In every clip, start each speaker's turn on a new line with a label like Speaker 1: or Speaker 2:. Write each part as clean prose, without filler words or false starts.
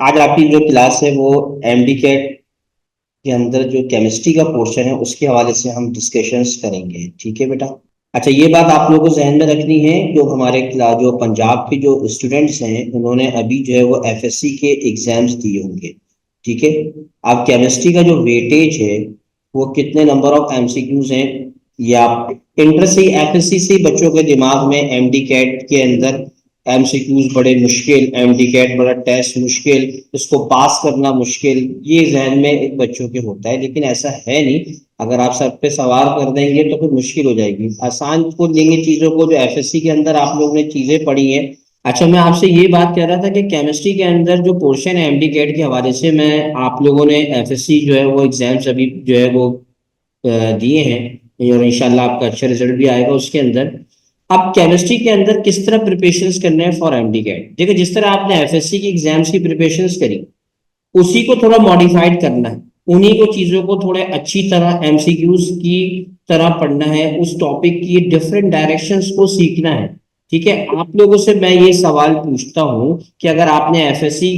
Speaker 1: आज आपकी जो क्लास है वो एमडी कैट के अंदर जो केमिस्ट्री का पोर्शन है उसके हवाले से हम डिस्कशंस करेंगे। ठीक है बेटा। अच्छा, ये बात आप लोगों को जहन में रखनी है, जो हमारे क्लास जो पंजाब के जो स्टूडेंट्स हैं उन्होंने अभी जो है वो एफएससी के एग्जाम्स दिए होंगे। ठीक है। अब केमिस्ट्री का जो वेटेज है वो कितने नंबर ऑफ एमसीक्यूज हैं, या इंटर से एफएससी से बच्चों के दिमाग में एमडी कैट के अंदर एमसीक्यूज बड़े मुश्किल, एमडी कैट बड़ा टेस्ट मुश्किल, इसको पास करना मुश्किल, ये जहन में एक बच्चों के होता है। लेकिन ऐसा है नहीं। अगर आप सब पे सवार कर देंगे तो फिर मुश्किल हो जाएगी। आसान को लेंगे चीजों को, जो एफएससी के अंदर आप लोगों ने चीजें पढ़ी हैं। अच्छा, मैं आपसे ये बात कह रहा था कि केमिस्ट्री के अंदर जो पोर्शन है एमडी कैट के हवाले से, मैं आप लोगों ने एफएससी जो है वो एग्जाम्स अभी जो है वो दिए हैं और इंशाल्लाह आपका अच्छा रिजल्ट भी आएगा उसके अंदर। अब केमिस्ट्री के अंदर किस तरह प्रिपरेशंस करने हैं फॉर एमडी कैट, देखिए जिस तरह आपने एफएससी की एग्जाम्स की प्रिपरेशंस करी उसी को थोड़ा मॉडिफाइड करना है। उन्हीं को चीजों को थोड़े अच्छी तरह एमसीक्यूज की तरह पढ़ना है, उस टॉपिक की डिफरेंट डायरेक्शंस को सीखना है। ठीक है। आप लोगों से मैं ये सवाल पूछता हूं कि अगर आपने एफएससी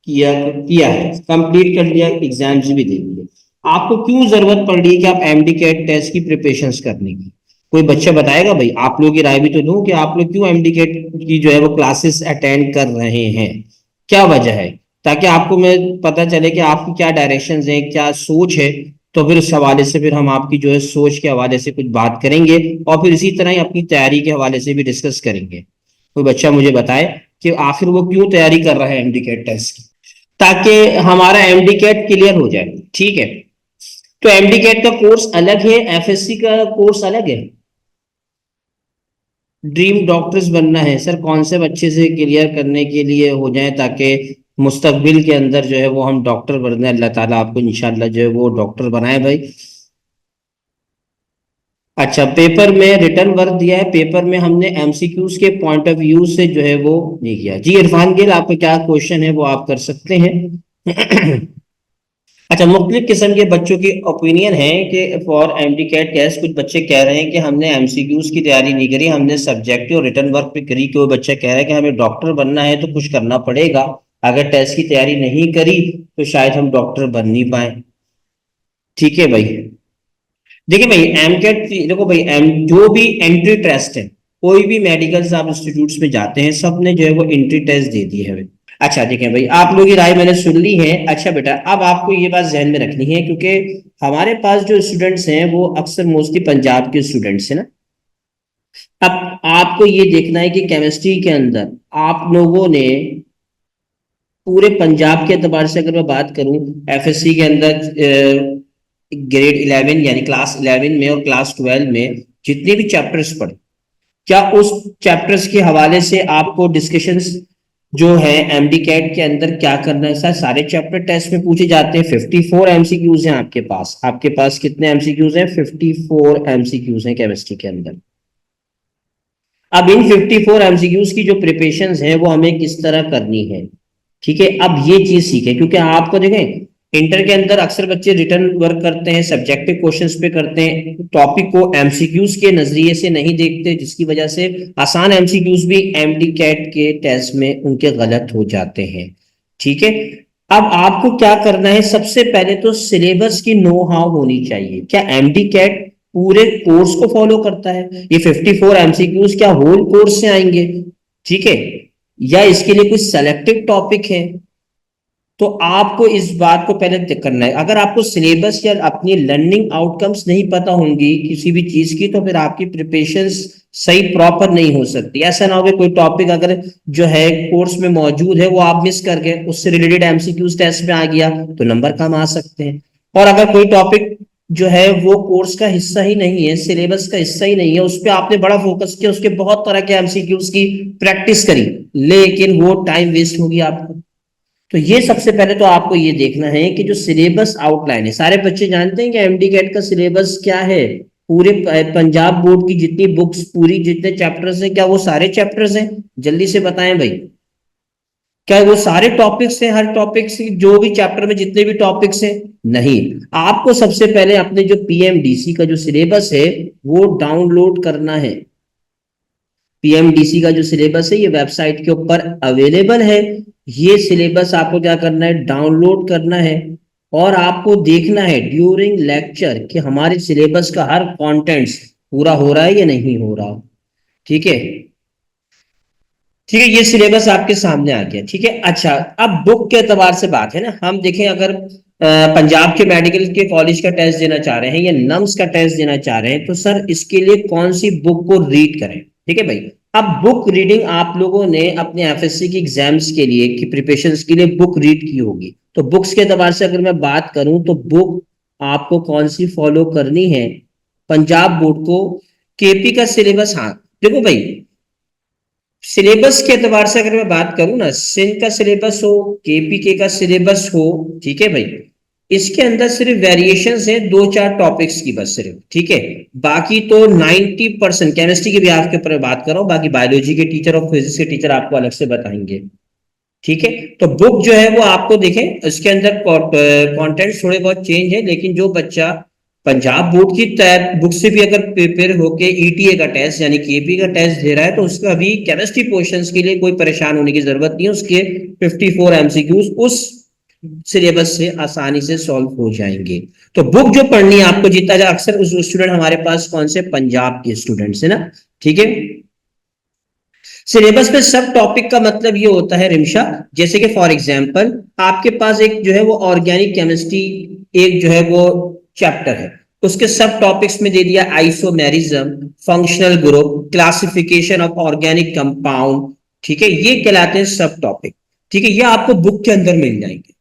Speaker 1: किया किया है, कंप्लीट कर लिया, एग्जाम्स भी दे दिए, आपको क्यों जरूरत पड़ रही है कि आप एमडी कैट टेस्ट की प्रिपरेशंस करने की? कोई बच्चा बताएगा भाई? आप लोगों की राय भी तो दो कि आप लोग क्यों एमडी कैट की जो है वो क्लासेस अटेंड कर रहे हैं, क्या वजह है, ताकि आपको मैं पता चले कि आपकी क्या डायरेक्शंस हैं, क्या सोच है। तो फिर उस हवाले से फिर हम आपकी जो है सोच के हवाले से कुछ बात करेंगे और फिर इसी तरह ही अपनी तैयारी के हवाले से भी डिस्कस करेंगे। कोई बच्चा मुझे बताए कि आखिर वो क्यों तैयारी कर रहा है एमडी कैट टेस्ट की, ताकि हमारा एमडी कैट क्लियर हो जाए। ठीक है। तो एमडी कैट का कोर्स अलग है, एफएससी का कोर्स अलग है। ड्रीम डॉक्टर्स बनना है सर, कौन से अच्छे से क्लियर करने के लिए हो जाए ताकि मुस्तकबिल के अंदर जो है वो हम डॉक्टर बने। अल्लाह ताला आपको इंशाल्लाह जो है वो डॉक्टर बनाए भाई। अच्छा, पेपर में रिटर्न वर्क दिया है, पेपर में हमने एमसीक्यूज के पॉइंट ऑफ व्यू से जो है वो नहीं किया। जी इरफान गिल, आपका क्या क्वेश्चन है वो आप कर सकते हैं। अच्छा, मुख्तलिफ किस्म के बच्चों की ओपिनियन है कि फॉर एमडी कैट टेस्ट कुछ बच्चे कह रहे हैं कि हमने एमसीक्यूज की तैयारी नहीं करी, हमने सब्जेक्टिव और रिटर्न वर्क पे करी। कोई बच्चा कह रहा है कि हमें डॉक्टर बनना है तो कुछ करना पड़ेगा, अगर टेस्ट की तैयारी नहीं करी तो शायद हम डॉक्टर बन नहीं पाए। ठीक है भाई। देखिए भाई, एम कैट, देखो भाई, एम जो भी एंट्री टेस्ट है, कोई भी मेडिकल आप इंस्टीट्यूट्स में जाते हैं, सब ने जो है वो एंट्री टेस्ट दे दी है भाई। अच्छा देखें भाई, आप लोगों की राय मैंने सुन ली है। अच्छा बेटा, अब आपको ये बात जहन में रखनी है, क्योंकि हमारे पास जो स्टूडेंट्स हैं वो अक्सर मोस्टली पंजाब के स्टूडेंट्स हैं ना। अब आपको ये देखना है कि केमिस्ट्री के अंदर आप लोगों ने पूरे पंजाब के एतबार से अगर मैं बात करूं, एफएससी के अंदर ग्रेड 11 यानी क्लास 11 में और क्लास 12 में जितने भी चैप्टर्स पढ़े, क्या उस चैप्टर्स के हवाले से आपको डिस्कशंस जो है एमडी कैट के अंदर क्या करना है? सर सारे चैप्टर टेस्ट में पूछे जाते हैं। 54 एमसीक्यूज हैं आपके पास कितने एमसीक्यूज हैं? 54 एमसीक्यूज हैं केमिस्ट्री के अंदर। अब इन 54 एमसीक्यूज की जो प्रिपरेशन है वो हमें किस तरह करनी है? ठीक है, अब ये चीज सीखें, क्योंकि आपको देखें इंटर के अंदर अक्सर बच्चे रिटर्न वर्क करते हैं, सब्जेक्टिव क्वेश्चंस पे करते हैं, टॉपिक को एमसीक्यूज के नजरिए से नहीं देखते, जिसकी वजह से आसान एमसीक्यूज भी एमडी कैट के टेस्ट में उनके गलत हो जाते हैं। ठीक है। अब आपको क्या करना है, सबसे पहले तो सिलेबस की नो हाउ होनी चाहिए। क्या एमडी कैट पूरे कोर्स को फॉलो करता है? ये 54 एमसीक्यूज क्या होल कोर्स से आएंगे? ठीक है, या इसके लिए कुछ सेलेक्टिव टॉपिक है? तो आपको इस बात को पहले तय करना है। अगर आपको सिलेबस या अपनी लर्निंग आउटकम्स नहीं पता होंगी किसी भी चीज की, तो फिर आपकी प्रिपरेशन सही प्रॉपर नहीं हो सकती। ऐसा ना हो कि कोई टॉपिक अगर जो है कोर्स में मौजूद है वो आप मिस कर गए, उससे रिलेटेड एमसीक्यूज टेस्ट में आ गया तो नंबर कम आ सकते हैं। और अगर कोई टॉपिक जो है वो कोर्स का हिस्सा ही नहीं है, सिलेबस का हिस्सा ही नहीं है, उस पर आपने बड़ा फोकस किया, उसके बहुत तरह के एमसीक्यूज की प्रैक्टिस करी, लेकिन वो टाइम वेस्ट होगी आपको। तो ये सबसे पहले तो आपको ये देखना है कि जो सिलेबस आउटलाइन है, सारे बच्चे जानते हैं कि एमडी कैट का सिलेबस क्या है? पूरे पंजाब बोर्ड की जितनी बुक्स, पूरी जितने चैप्टर्स हैं, क्या वो सारे चैप्टर्स हैं? जल्दी से बताएं भाई, क्या वो सारे टॉपिक्स हैं? हर टॉपिक से जो भी चैप्टर में जितने भी टॉपिक्स हैं? नहीं। आपको सबसे पहले अपने जो पीएमडीसी का जो सिलेबस है वो डाउनलोड करना है। पीएमडीसी का जो सिलेबस है ये वेबसाइट के ऊपर अवेलेबल है, ये सिलेबस आपको क्या करना है, डाउनलोड करना है और आपको देखना है ड्यूरिंग लेक्चर कि हमारे सिलेबस का हर कंटेंट्स पूरा हो रहा है या नहीं हो रहा। ठीक है, ठीक है, ये सिलेबस आपके सामने आ गया। ठीक है, अच्छा, अब बुक के एतबार से बात है ना, हम देखें अगर पंजाब के मेडिकल के कॉलेज का टेस्ट देना चाह रहे हैं या नम्स का टेस्ट देना चाह रहे हैं तो सर इसके लिए कौन सी बुक को रीड करें। ठीक है भाई, अब बुक रीडिंग आप लोगों ने अपने एफएससी की एग्जाम्स के लिए की प्रिपरेशन के लिए बुक रीड की होगी, तो बुक्स के एतबार से अगर मैं बात करूं तो बुक आपको कौन सी फॉलो करनी है, पंजाब बोर्ड को केपी का सिलेबस। हाँ देखो भाई, सिलेबस के एतबार से अगर मैं बात करूं ना, सिंध का सिलेबस हो, केपीके का सिलेबस हो, ठीक है भाई, इसके अंदर सिर्फ वेरिएशंस है दो चार टॉपिक्स की बस सिर्फ। ठीक है, बाकी तो 90% केमिस्ट्री के भी आपके ऊपर बात कर रहा हूं, बाकी बायोलॉजी के टीचर और फिजिक्स के टीचर आपको अलग से बताएंगे। ठीक है, तो बुक जो है वो आपको देखें इसके अंदर कंटेंट्स थोड़े बहुत चेंज है, लेकिन जो बच्चा पंजाब बोर्ड की बुक से भी अगर प्रिपेयर होके ईटीए का टेस्ट यानी केपी का टेस्ट दे रहा है तो उसका अभी केमिस्ट्री पोर्शंस के लिए कोई परेशान होने की जरूरत नहीं है, उसके 54 एमसीक्यूज उस सिलेबस से आसानी से सॉल्व हो जाएंगे। तो बुक जो पढ़नी है आपको जितना अक्सर उस स्टूडेंट हमारे पास कौन से पंजाब के स्टूडेंट्स है ना। ठीक है, सिलेबस में सब टॉपिक का मतलब ये होता है रिमशा, जैसे कि फॉर एग्जांपल आपके पास एक जो है वो ऑर्गेनिक केमिस्ट्री एक जो है वो चैप्टर है, उसके सब टॉपिक्स में दे दिया isomerism, functional group, classification of organic compound. ठीक है, ये कहलाते हैं सब टॉपिक। ठीक है, ये आपको बुक के अंदर मिल जाएंगे,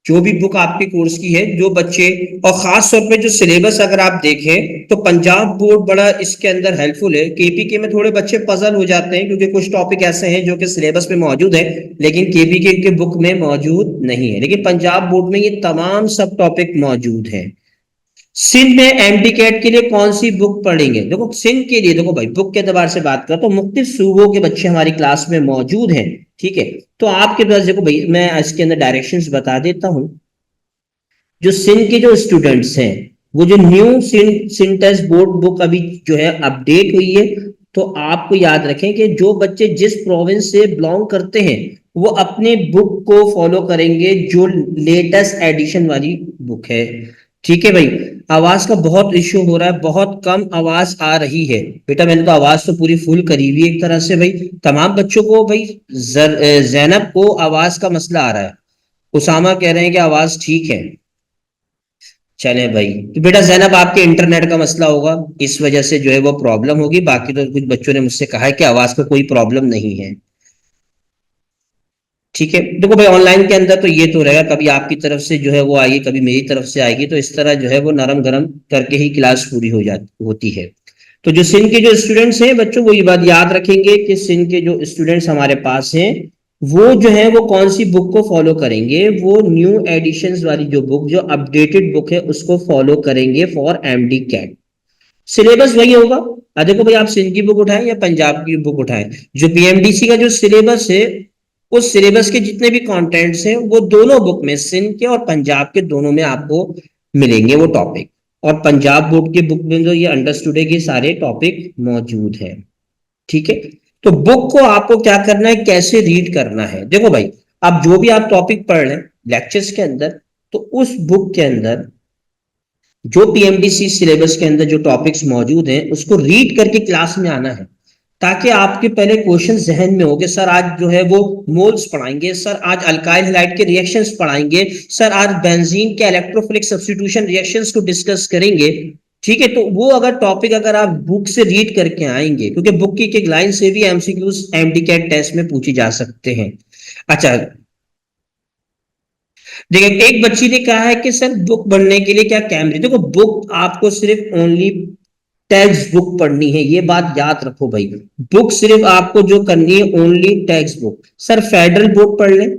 Speaker 1: जो भी बुक आपके कोर्स की है जो बच्चे, और खास तौर पे जो सिलेबस अगर आप देखें तो पंजाब बोर्ड बड़ा इसके अंदर हेल्पफुल है। केपीके में थोड़े बच्चे पजल हो जाते हैं क्योंकि कुछ टॉपिक ऐसे हैं जो कि सिलेबस में मौजूद है लेकिन केपीके के बुक में मौजूद नहीं है, लेकिन पंजाब बोर्ड में ये तमाम सब टॉपिक मौजूद है। सिंध में एमडी कैट के लिए कौन सी बुक पढ़ेंगे, देखो सिंध के लिए देखो भाई बुक के एतबार से बात करो तो मुख्तलिफ सूबों के बच्चे हमारी क्लास में मौजूद हैं। ठीक है, तो आपके पास देखो भाई मैं इसके अंदर डायरेक्शंस बता देता हूं। जो सिंध के जो स्टूडेंट्स हैं वो जो new Sindh test board book अभी जो है अपडेट हुई है, तो आपको याद रखें कि जो बच्चे जिस प्रोविंस से बिलोंग करते हैं वो अपने बुक को फॉलो करेंगे जो लेटेस्ट एडिशन वाली बुक है। ठीक है भाई, आवाज का बहुत इश्यू हो रहा है, बहुत कम आवाज आ रही है बेटा, मैंने तो आवाज तो पूरी फुल करी हुई है एक तरह से भाई। तमाम बच्चों को भाई जैनब को आवाज का मसला आ रहा है, उसामा कह रहे हैं कि आवाज ठीक है। चले भाई, तो बेटा जैनब आपके इंटरनेट का मसला होगा, इस वजह से जो है वो प्रॉब्लम होगी, बाकी तो कुछ बच्चों ने मुझसे कहा है कि आवाज का कोई प्रॉब्लम नहीं है। ठीक है, देखो भाई ऑनलाइन के अंदर तो ये तो रहेगा, कभी आपकी तरफ से जो है वो आएगी कभी मेरी तरफ से आएगी, तो इस तरह जो है वो नरम गरम करके ही क्लास पूरी हो जाती होती है। तो जो सिंध के जो स्टूडेंट्स हैं बच्चों वो ये बात याद रखेंगे कि सिंध के जो स्टूडेंट्स हमारे पास हैं वो जो है वो कौन सी बुक को फॉलो करेंगे, वो न्यू एडिशंस वाली जो बुक जो अपडेटेड बुक है उसको फॉलो करेंगे फॉर एमडी कैट। सिलेबस वही होगा। देखो भाई आप सिंध की बुक उठाएं या पंजाब की बुक उठाएं, जो पीएमडीसी का जो सिलेबस है उस सिलेबस के जितने भी कंटेंट्स हैं वो दोनों बुक में सिंध के और पंजाब के दोनों में आपको मिलेंगे वो टॉपिक, और पंजाब बोर्ड के बुक में तो ये अंडरस्टूड है कि सारे टॉपिक मौजूद है। ठीक है, तो बुक को आपको क्या करना है, कैसे रीड करना है, देखो भाई आप जो भी आप टॉपिक पढ़ रहे हैं लेक्चर्स के अंदर तो उस बुक के अंदर जो पीएमडीसी सिलेबस के अंदर जो टॉपिक्स मौजूद हैं उसको रीड करके क्लास में आना है, ताकि आपके पहले क्वेश्चन जहन में हो कि सर आज जो है वो मोल्स पढ़ाएंगे, सर आज अल्काइल हैलाइड के रिएक्शंस पढ़ाएंगे, सर आज बेंजीन के इलेक्ट्रोफिलिक सब्स्टिट्यूशन रिएक्शंस को डिस्कस करेंगे। ठीक है, तो वो अगर टॉपिक अगर आप बुक से रीड करके आएंगे, क्योंकि बुक की एक लाइन से भी एमसीक्यूज एमडीकैट टेस्ट में पूछी जा सकते हैं। अच्छा, देखिए एक बच्ची ने कहा है कि सर बुक पढ़ने के लिए क्या कैमरे, देखो बुक आपको सिर्फ ओनली टेक्स्ट बुक पढ़नी है, ये बात याद रखो भाई। बुक सिर्फ आपको जो करनी है only text book. Sir federal board पढ़ लें,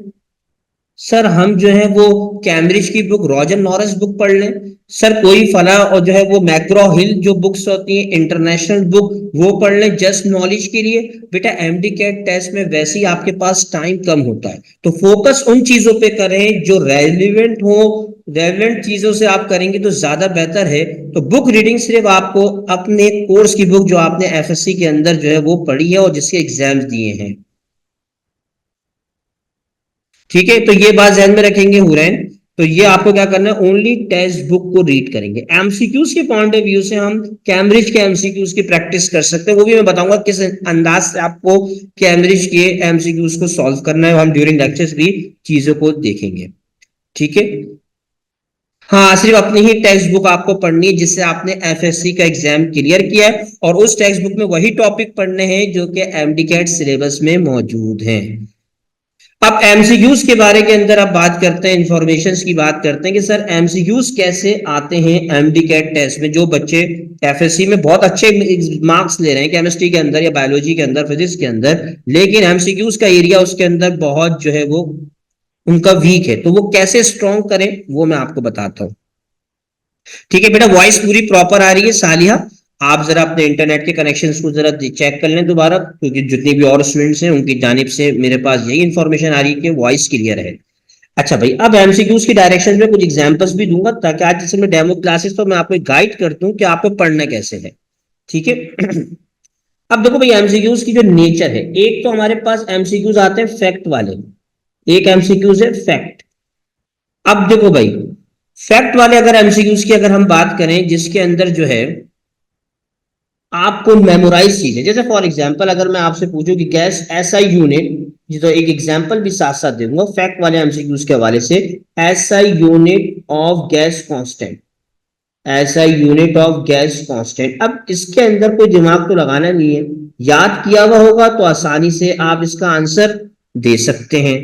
Speaker 1: सर हम जो है वो कैम्ब्रिज की बुक रॉजर नॉरिस बुक पढ़ लें, सर कोई फला और जो है वो मैक्रो हिल जो बुक्स होती हैं इंटरनेशनल बुक वो पढ़ लें जस्ट नॉलेज के लिए। बेटा एमडी कैट टेस्ट में वैसे ही आपके पास टाइम कम होता है, तो फोकस उन चीजों पे करें जो रेलिवेंट हो, रेलिवेंट चीजों से आप करेंगे तो ज्यादा बेहतर है। तो बुक रीडिंग सिर्फ आपको अपने कोर्स की बुक जो आपने एफएससी के अंदर जो है वो पढ़ी है और जिसके एग्जाम्स दिए हैं। ठीक है, तो ये बात ध्यान में रखेंगे हुरैन। तो ये आपको क्या करना है, ओनली टेक्स्ट बुक को रीड करेंगे। एमसीक्यूज के पॉइंट ऑफ व्यू से हम कैम्ब्रिज के एमसीक्यूज की प्रैक्टिस कर सकते हैं, वो भी मैं बताऊंगा किस अंदाज से आपको कैम्ब्रिज के एमसीक्यूज को सॉल्व करना है, हम ड्यूरिंग लेक्चर्स भी चीजों को देखेंगे। ठीक है, हाँ सिर्फ अपनी ही टेक्स्ट बुक आपको पढ़नी है जिससे आपने एफएससी का एग्जाम क्लियर किया है, और उस टेक्स्ट बुक में वही टॉपिक पढ़ने हैं जो कि एमडीकैट सिलेबस में मौजूद हैं। अब एमसीक्यूज के बारे के अंदर अब बात करते हैं, इंफॉर्मेशन की बात करते हैं कि सर एमसीक्यूज कैसे आते हैं एमडीकैट टेस्ट में। जो बच्चे एफएससी में बहुत अच्छे मार्क्स ले रहे हैं केमिस्ट्री के अंदर या बायोलॉजी के अंदर, फिजिक्स के अंदर, लेकिन एमसीक्यूज का एरिया उसके अंदर बहुत जो है वो उनका वीक है, तो वो कैसे स्ट्रॉन्ग करें वो मैं आपको बताता हूं। ठीक है बेटा, वॉइस पूरी प्रॉपर आ रही है सालिया? आप जरा अपने इंटरनेट के कनेक्शंस को जरा चेक कर लें दोबारा, क्योंकि जितने भी और स्टूडेंट्स हैं उनकी जानिब से मेरे पास यही इंफॉर्मेशन आ रही है कि वॉइस क्लियर है। अच्छा भाई, अब एमसीक्यूज की डायरेक्शन में कुछ एग्जांपल्स भी दूंगा ताकि आज जैसे मैं डेमो क्लासेस तो मैं आपको गाइड करता हूं कि आपको पढ़ना कैसे है। ठीक है अब देखो भाई, एमसीक्यूज की जो नेचर है, एक तो हमारे पास एमसीक्यूज आते हैं फैक्ट वाले, एक एमसीक्यूज है फैक्ट। अब देखो भाई, फैक्ट वाले अगर एमसीक्यूज की अगर हम बात करें जिसके अंदर जो है आपको मेमोराइज चीज है, जैसे फॉर एग्जांपल अगर मैं आपसे पूछूं कि गैस एसआई यूनिट, तो एक एग्जांपल भी साथ साथ दूंगा फैक्ट वाले एमसीक्यूज के हवाले से। SI unit of gas constant, SI unit of gas constant. अब इसके अंदर कोई दिमाग तो लगाना नहीं है, याद किया हुआ होगा तो आसानी से आप इसका आंसर दे सकते हैं।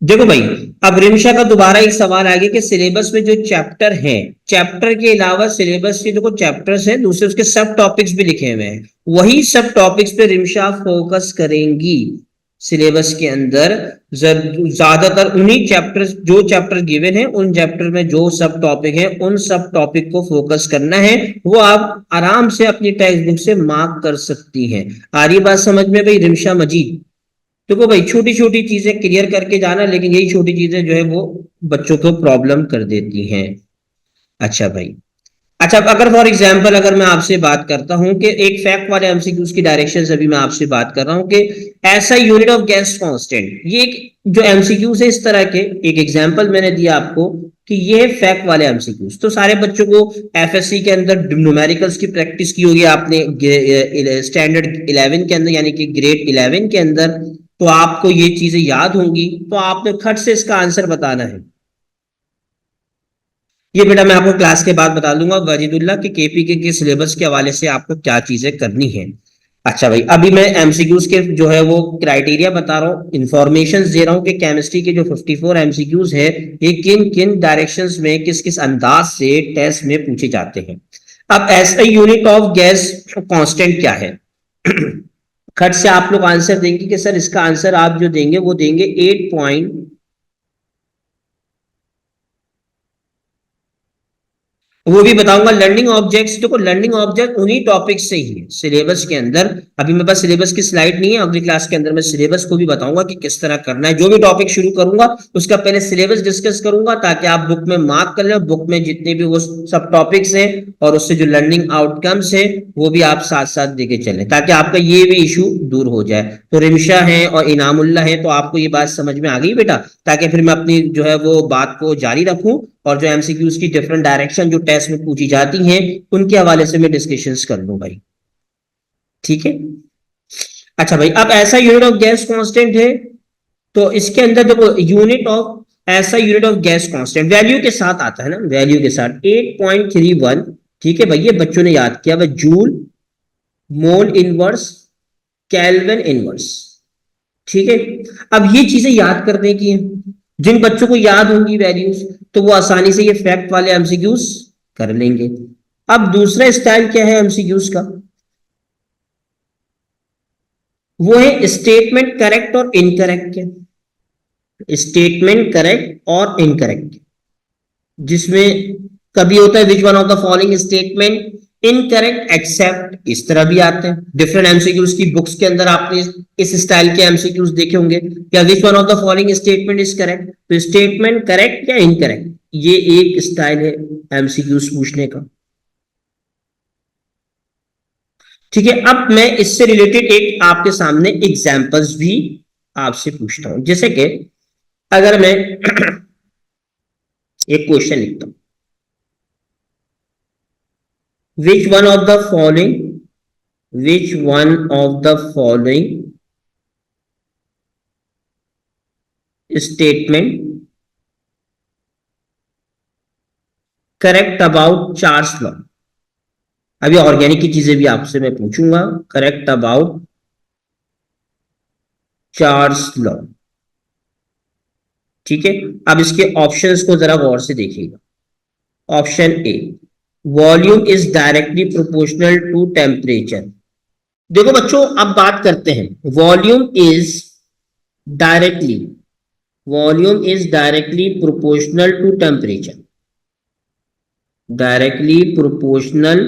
Speaker 1: देखो भाई, अब रिमशा का दोबारा एक सवाल आ गया कि सिलेबस में जो चैप्टर है, चैप्टर के अलावा सिलेबस के जो चैप्टर्स हैं दूसरे उसके सब टॉपिक्स भी लिखे हुए हैं, वही सब टॉपिक्स पे रिमशा फोकस करेंगी सिलेबस के अंदर। ज्यादातर उन्हीं चैप्टर, जो चैप्टर गिवन है उन चैप्टर में जो सब टॉपिक है उन सब टॉपिक को फोकस करना है। वो आप आराम से अपनी टेक्स्ट बुक से मार्क कर सकती हैं। आ रही बात समझ में भाई रिमशा मजीद? देखो भाई, छोटी छोटी चीजें क्लियर करके जाना, लेकिन यही छोटी चीजें जो है वो बच्चों को प्रॉब्लम कर देती हैं। अच्छा भाई, अच्छा अगर फॉर एग्जांपल अगर मैं आपसे बात करता हूं कि एक फैक्ट वाले एमसीक्यूज की डायरेक्शन अभी मैं आपसे बात कर रहा हूं कि ऐसा यूनिट ऑफ गैस कांस्टेंट, ये एक जो एमसीक्यूज है इस तरह के, एक एग्जांपल मैंने दिया आपको कि ये है फैक्ट वाले एमसीक्यूज। तो सारे बच्चों को एफएससी के अंदर न्यूमेरिकल्स की प्रैक्टिस की होगी आपने स्टैंडर्ड 11 के अंदर, यानी कि ग्रेड 11 के अंदर, तो आपको ये चीजें याद होंगी, तो आपने खट से इसका आंसर बताना है। ये बेटा मैं आपको क्लास के बाद बता दूंगा वजीदुल्ला के केपीके के सिलेबस के हवाले से आपको क्या चीजें करनी है। अच्छा भाई, अभी मैं एमसीक्यूज के जो है वो क्राइटेरिया बता रहा हूँ, इंफॉर्मेशन दे रहा हूँ कि केमिस्ट्री के जो 54 एमसीक्यूज है ये किन किन डायरेक्शंस में किस किस अंदाज से टेस्ट में पूछे जाते हैं। अब ऐसा यूनिट ऑफ गैस कांस्टेंट क्या है? खट से आप लोग आंसर देंगे कि सर इसका आंसर आप जो देंगे वो देंगे 8 वो भी बताऊंगा। लर्निंग ऑब्जेक्ट्स, देखो लर्निंग ऑब्जेक्ट उन्हीं टॉपिक से ही है सिलेबस के अंदर। अभी मेरे पास सिलेबस की स्लाइड नहीं है, अगली क्लास के अंदर मैं सिलेबस को भी बताऊंगा कि किस तरह करना है। जो भी टॉपिक शुरू करूंगा उसका पहले सिलेबस डिस्कस करूंगा ताकि आप बुक में मार्क कर लें, बुक में जितने भी वो सब टॉपिक्स हैं और उससे जो लर्निंग आउटकम्स है वो भी आप साथ साथ देके चलें ताकि आपका ये भी इशू दूर हो जाए। तो रिमशा है और इनामुल्ला है, तो आपको ये बात समझ में आ गई बेटा, ताकि फिर मैं अपनी जो है वो बात को जारी रखूं और जो एमसीक्यूज की डिफरेंट डायरेक्शन जो टेस्ट में पूछी जाती हैं उनके हवाले से मैं डिस्कशंस कर लूं भाई। ठीक है, अच्छा भाई, अब ऐसा यूनिट ऑफ गैस कांस्टेंट है, तो इसके अंदर देखो यूनिट ऑफ ऐसा unit of gas constant value के साथ आता है ना, वैल्यू के साथ 8.31। ठीक है भाई, ये बच्चों ने याद किया भाई, joule, mole inverse, kelvin inverse. ठीक है, अब ये चीजें याद करने की हैं, जिन बच्चों को याद होंगी वैल्यूज तो वो आसानी से ये फैक्ट वाले एमसीक्यूज कर लेंगे। अब दूसरा स्टाइल क्या है एमसीक्यूज का? वो है स्टेटमेंट करेक्ट और इनकरेक्ट के, स्टेटमेंट करेक्ट और इनकरेक्ट, जिसमें कभी होता है which one of the following statement incorrect except, इस तरह भी आते हैं। डिफरेंट एमसीक्यूज की बुक्स के अंदर आपने इस स्टाइल के एमसीक्यूज देखे होंगे, या विच one of the following statement is correct, तो स्टेटमेंट करेक्ट या इनकरेक्ट, ये एक स्टाइल है एमसीक्यूज पूछने का। ठीक है, अब मैं इससे रिलेटेड एक आपके सामने एग्जांपल्स भी आपसे पूछता हूं। जैसे कि अगर मैं एक क्वेश्चन लिखता हूं, विच one of the following which one of the following statement correct about Charles law. अभी ऑर्गेनिक की चीजें भी आपसे मैं पूछूंगा। Correct about Charles law. ठीक है, अब इसके ऑप्शंस को जरा गौर से देखिएगा। Option A, volume is directly proportional to temperature. देखो बच्चों, अब बात करते हैं। Volume is directly volume is directly proportional to temperature. Directly proportional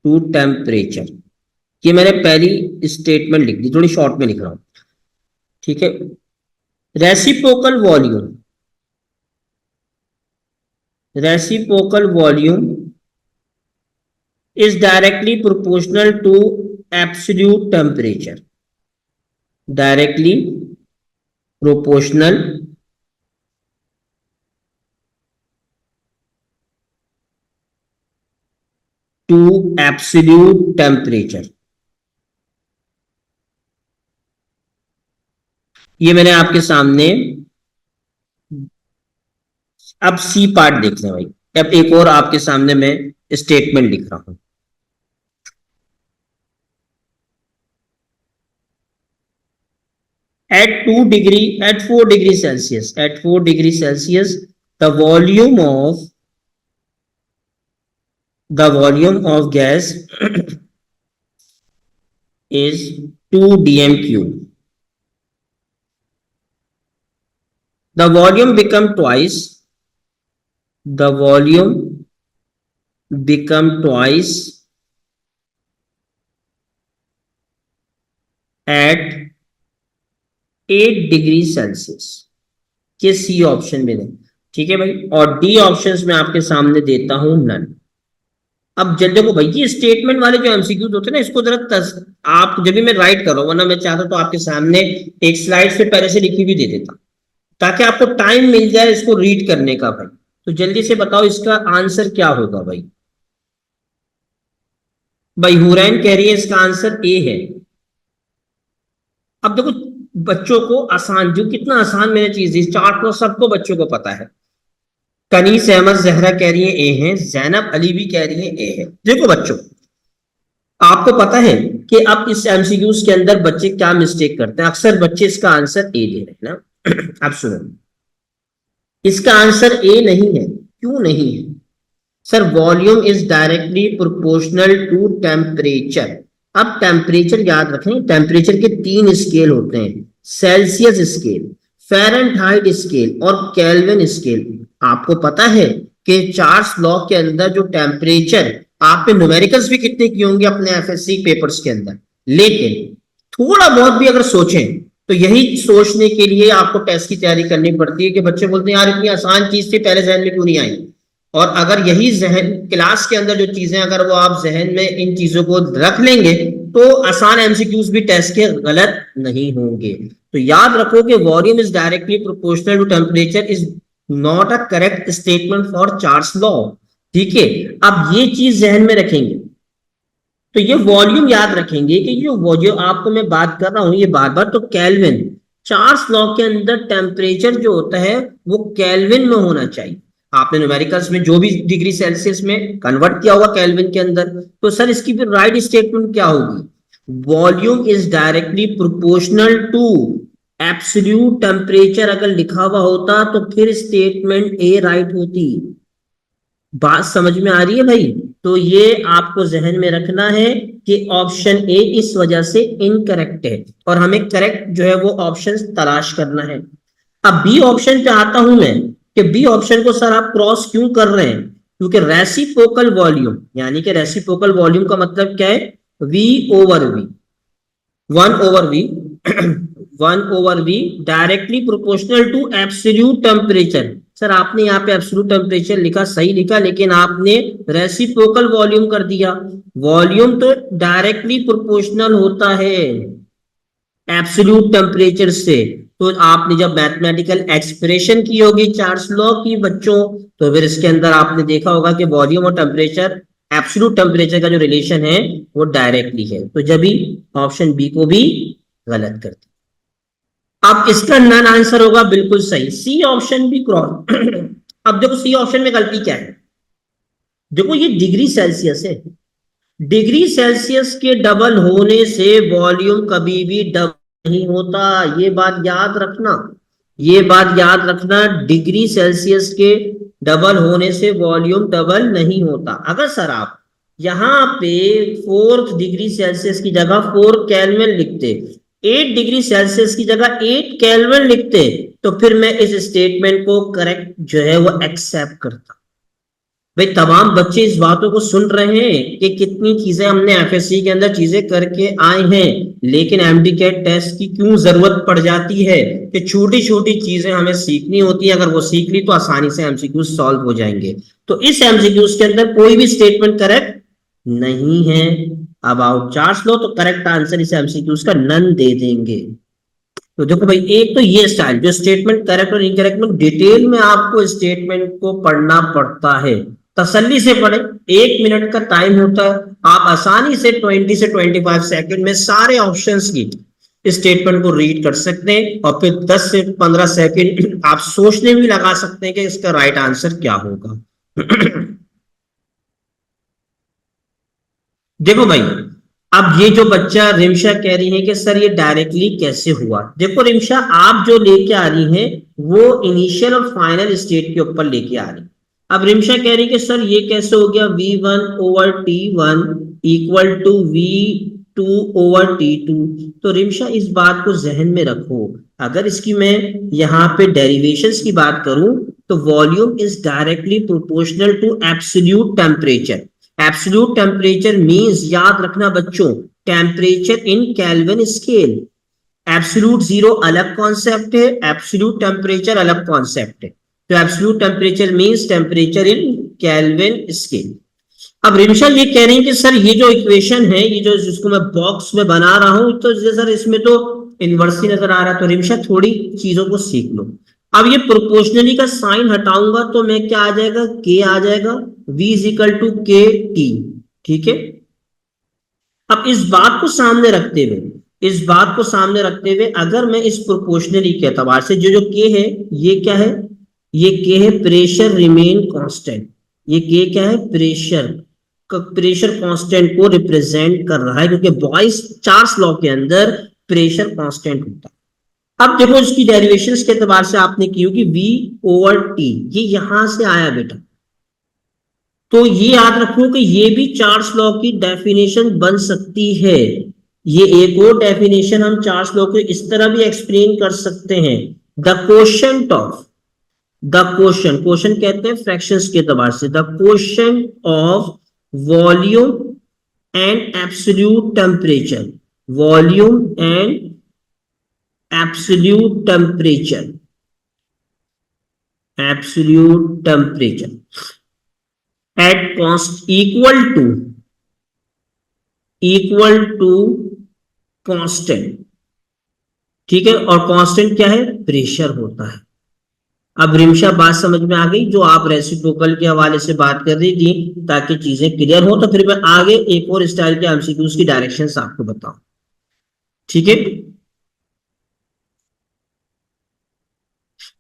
Speaker 1: to temperature, ये मैंने पहली स्टेटमेंट लिख दी, थोड़ी शॉर्ट में लिख रहा हूं। ठीक है, reciprocal volume is directly proportional to absolute temperature. Directly proportional to absolute temperature. ये मैंने आपके सामने, अब सी पार्ट देख लें भाई। अब एक और आपके सामने मैं स्टेटमेंट लिख रहा हूं। At 4 degree Celsius, the volume of gas is 2 dm cube. The volume become twice at 8 degree Celsius. ये सी ऑप्शन में दें। ठीक है भाई, और डी ऑप्शंस में आपके सामने देता हूं नन। अब जल्दी देखो भाई, ये स्टेटमेंट वाले जो एमसीक्यूज होते हैं ना, इसको जरा आप जब भी मैं राइट कर रहा हूं, वरना मैं चाहता तो आपके सामने एक स्लाइड से पहले से लिखी भी दे देता, ताकि आपको टाइम मिल जाए इसको रीड करने का भाई। तो जल्दी से बताओ इसका आंसर क्या होगा भाई। भाई हुरैन कह रही है इसका आंसर ए है। अब देखो बच्चों को आसान, जो कितना आसान मैंने चीज दी, चार्ट को सबको बच्चों को पता है। कनीस अहमद जहरा कह रही है ए है, जैनब अली भी कह रही है ए है। देखो बच्चों, आपको पता है कि अब इस एमसीक्यूज के अंदर बच्चे क्या मिस्टेक करते हैं। अक्सर बच्चे इसका आंसर ए दे रहे हैं ना। अब सुनो, इसका आंसर ए नहीं है। क्यों नहीं है sir? Volume is directly proportional to temperature. अब टेम्परेचर याद रखें, टेम्परेचर के 3 स्केल होते हैं, सेल्सियस स्केल, फ़ारेनहाइट स्केल और केल्विन स्केल। आपको पता है कि चार्ल्स लॉ के अंदर जो टेम्परेचर, आपने न्यूमेरिकल्स भी कितने किए होंगे अपने एफएससी पेपर्स के अंदर, लेकिन थोड़ा बहुत भी अगर सोचें तो यही सोचने के लिए आपको टेस्ट की तैयारी करनी पड़ती है कि बच्चे बोलते हैं यार इतनी आसान चीज थी, पहले जहन में क्यों नहीं आई। और अगर यही जहन क्लास के अंदर जो चीजें, अगर वो आप जहन में इन चीजों को रख लेंगे तो आसान एमसीक्यूज भी टेस्ट के गलत नहीं होंगे। तो याद रखो कि volume is directly proportional to temperature is not a correct statement for Charles law. ठीक है, अब ये चीज जहन में रखेंगे तो ये वॉल्यूम याद रखेंगे कि जो आपको मैं बात कर रहा हूं ये बार बार, तो केल्विन, चार्ल्स लॉ के अंदर टेम्परेचर जो होता है वो केल्विन में होना चाहिए। आपने न्यूमेरिकल्स में जो भी डिग्री सेल्सियस में कन्वर्ट किया होगा केल्विन के अंदर, तो सर इसकी फिर राइट स्टेटमेंट क्या होगी? Volume is directly proportional to absolute temperature अगर लिखा हुआ होता तो फिर स्टेटमेंट ए राइट होती। बात समझ में आ रही है भाई? तो ये आपको जहन में रखना है कि ऑप्शन ए इस वजह से इनकरेक्ट है और हमें करेक्ट जो है वो ऑप्शन तलाश करना है। अब बी ऑप्शन पे आता हूं मैं कि बी ऑप्शन को सर आप क्रॉस क्यों कर रहे हैं? क्योंकि रेसिप्रोकल वॉल्यूम, यानी कि रेसिप्रोकल वॉल्यूम का मतलब क्या है? V over V, 1/v 1/v directly proportional to absolute temperature. Sir आपने यहाँ पे एब्सोल्यूट टेम्परेचर लिखा, सही लिखा, लेकिन आपने रेसिप्रोकल वॉल्यूम कर दिया। वॉल्यूम तो डायरेक्टली प्रोपोर्शनल होता है एब्सोल्यूट टेम्परेचर से। तो आपने जब मैथमेटिकल एक्सप्रेशन की होगी चार्ल्स लॉ की बच्चों, तो फिर इसके अंदर आपने देखा होगा कि वॉल्यूम और टेम्परेचर, एब्सोल्यूट टेम्परेचर का जो रिलेशन है वो डायरेक्टली है। तो जब भी ऑप्शन बी को भी गलत कर दिया। अब इसका नन आंसर होगा बिल्कुल सही, सी ऑप्शन भी क्रॉस। अब देखो सी ऑप्शन में गलती क्या है, देखो ये डिग्री सेल्सियस है, डिग्री सेल्सियस के डबल होने से वॉल्यूम कभी भी डबल नहीं होता, ये बात याद रखना, ये बात याद रखना, डिग्री सेल्सियस के डबल होने से वॉल्यूम डबल नहीं होता। अगर सर आप यहाँ पे 4 डिग्री सेल्सियस की जगह 4 केल्विन लिखते, 8 डिग्री सेल्सियस की जगह 8 केल्विन लिखते, तो फिर मैं इस स्टेटमेंट को करेक्ट जो है वो एक्सेप्ट करता। भाई तमाम बच्चे इस बातों को सुन रहे हैं कि कितनी चीजें हमने एफएससी के अंदर चीजें करके आए हैं, लेकिन एमडीकैट टेस्ट की क्यों जरूरत पड़ जाती है कि छोटी छोटी चीजें हमें सीखनी होती है, अगर वो सीख ली तो आसानी से एमसीक्यू सॉल्व हो जाएंगे। तो इस एमसीक्यू के अंदर कोई भी स्टेटमेंट करेक्ट नहीं है। अबाउट चार्ल्स लॉ, तो करेक्ट आंसर इस एमसीक्यू का नन दे देंगे। तो देखो भाई, एक तो ये स्टाइल जो स्टेटमेंट करेक्ट और इनकरेक्ट में डिटेल में आपको स्टेटमेंट को पढ़ना पड़ता है, तसल्ली से पढ़े, 1 मिनट का टाइम होता है, आप आसानी से 20 से 25 सेकंड में सारे ऑप्शंस की स्टेटमेंट को रीड कर सकते हैं, और फिर 10 से 15 सेकंड आप सोचने में लगा सकते हैं कि इसका राइट आंसर क्या होगा। देखो भाई, अब ये जो बच्चा रिमशा कह रही है कि सर ये डायरेक्टली कैसे हुआ, देखो रिमशा आप जो लेके आ रही हैं वो इनिशियल और फाइनल स्टेट के ऊपर लेके आ रही। अब रिमशा कह रही है कि सर ये कैसे हो गया, V1/T1 इक्वल टू V2/T2। तो रिमशा इस बात को जहन में रखो, अगर इसकी मैं यहाँ पे डेरिवेशंस की बात करूं तो volume is directly proportional to absolute temperature. Absolute temperature means, याद रखना बच्चों, temperature in Kelvin scale. Absolute zero अलग कॉन्सेप्ट है, एब्सोल्यूट टेम्परेचर अलग कॉन्सेप्ट है। तो absolute temperature means temperature in Kelvin scale. अब रिमशा ये कह रही है कि सर ये जो इक्वेशन है, ये जो जिसको मैं बॉक्स में बना रहा हूं, तो सर इसमें तो इनवर्स ही नजर आ रहा है। तो रिमशा थोड़ी चीजों को सीख लो। अब ये प्रोपोर्शनली का साइन हटाऊंगा तो मैं क्या आ जाएगा, के आ जाएगा, V इज इक्वल टू के टी। ठीक है, अब इस बात को सामने रखते हुए, इस बात को सामने रखते हुए अगर मैं इस प्रोपोर्शनली के एतबार से जो जो के है, ये क्या है, ये के है प्रेशर रिमेन कांस्टेंट। ये के क्या है, प्रेशर, प्रेशर कांस्टेंट को रिप्रेजेंट कर रहा है, क्योंकि बॉयज चार्ल्स लॉ के अंदर प्रेशर कांस्टेंट होता है। अब देखो इसकी डेरिवेशंस के एतबार से आपने की होगी V/T, ये यहां से आया बेटा, तो ये याद रखो कि ये भी चार्ल्स लॉ की डेफिनेशन बन सकती है। ये एक और डेफिनेशन हम चार्ल्स लॉ को इस तरह भी एक्सप्लेन कर सकते हैं, the quotient of, the quotient, quotient कहते हैं फ्रैक्शंस के एतबार से, the quotient of volume and absolute temperature, volume and absolute temperature, absolute temperature at const equal to constant। ठीक है, और कांस्टेंट क्या है, प्रेशर होता है। अब रिमशा बात समझ में आ गई, जो आप रेसिप्रोकल के हवाले से बात कर रही थी, ताकि चीजें क्लियर हो, तो फिर मैं आगे एक और स्टाइल के एमसीक्यूज की डायरेक्शंस आपको बताऊं। ठीक है,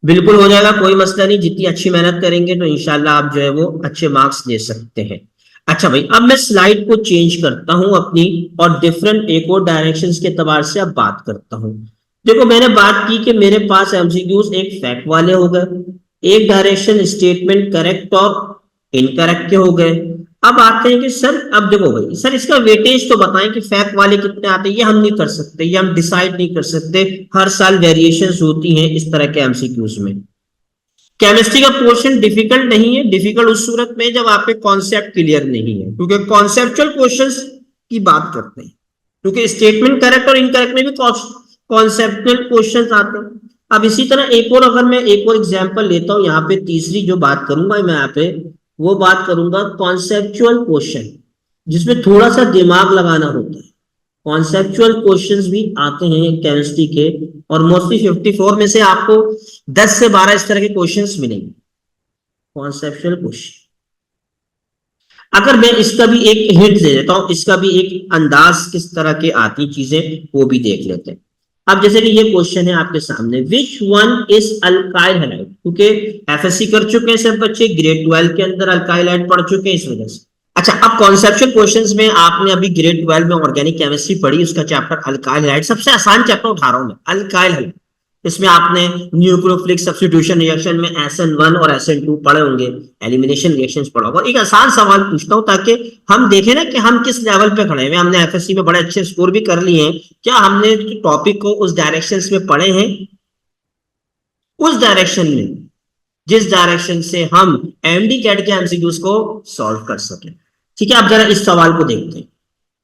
Speaker 1: बिल्कुल हो जाएगा, कोई मसला नहीं, जितनी अच्छी मेहनत करेंगे तो इंशाल्लाह आप जो है वो अच्छे मार्क्स ले सकते हैं। अच्छा भाई, अब मैं स्लाइड को चेंज करता हूं अपनी, और डिफरेंट एक और डायरेक्शंस के एतबार से अब बात करता हूं। देखो मैंने बात की कि मेरे पास एमसीक्यूज एक फैक्ट वाले हो गए, एक डायरेक्शन स्टेटमेंट करेक्ट और इनकरेक्ट के हो गए। अब आते हैं कि सर, अब देखो भाई सर इसका वेटेज तो बताएं कि फैक्ट वाले कितने आते हैं, ये हम नहीं कर सकते, ये हम डिसाइड नहीं कर सकते, हर साल वेरिएशंस होती हैं इस तरह के एमसीक्यूज में। केमिस्ट्री का पोर्शन डिफिकल्ट नहीं है, डिफिकल्ट उस सूरत में जब आपके कॉन्सेप्ट क्लियर नहीं है, क्योंकि कॉन्सेप्चुअल क्वेश्चंस की बात करते हैं, क्योंकि स्टेटमेंट करेक्ट और इनकरेक्ट में भी कॉन्सेप्चुअल क्वेश्चंस आते हैं। अब इसी तरह एक और, अगर मैं एक और एग्जांपल लेता हूं, यहाँ पे तीसरी जो बात करूंगा मैं यहाँ पे, वो बात करूंगा कॉन्सेप्चुअल क्वेश्चन, जिसमें थोड़ा सा दिमाग लगाना होता है। कॉन्सेप्चुअल क्वेश्चंस भी आते हैं केमिस्ट्री के, और मोस्टली 54 में से आपको 10 से 12 इस तरह के क्वेश्चंस मिलेंगे, कॉन्सेप्चुअल क्वेश्चन। अगर मैं इसका भी एक हिंट दे देता हूं, इसका भी एक अंदाज किस तरह के आती चीजें, वो भी देख लेते हैं। अब जैसे कि ये क्वेश्चन है आपके सामने, विच वन इज अल्काइल हैलाइड, क्योंकि एफएससी कर चुके हैं सब बच्चे, ग्रेड 12 के अंदर अल्काइल हैलाइड पढ़ चुके हैं, इस वजह से। अच्छा, अब कॉन्सेप्चुअल क्वेश्चंस में आपने अभी ग्रेड 12 में ऑर्गेनिक केमिस्ट्री पढ़ी, उसका चैप्टर अल्काइल हैलाइड, सबसे आसान चैप्टर उठा रहा हूं मैं, अल्काइल हैलाइड। इसमें आपने न्यूक्लियोफिलिक सब्स्टिट्यूशन रिएक्शन में SN1 और SN2 पढ़े होंगे, एलिमिनेशन रिएक्शंस पढ़ा होगा। एक आसान सवाल पूछता हूं ताकि हम देखें ना कि हम किस लेवल पे खड़े हैं। हमने एफएससी में बड़े अच्छे स्कोर भी कर लिए हैं, क्या हमने टॉपिक को उस डायरेक्शन में पढ़े हैं, उस डायरेक्शन में जिस डायरेक्शन से हम एमडी कैट के एमसीक्यूज को सॉल्व कर सके। ठीक है, अब जरा इस सवाल को देखते हैं।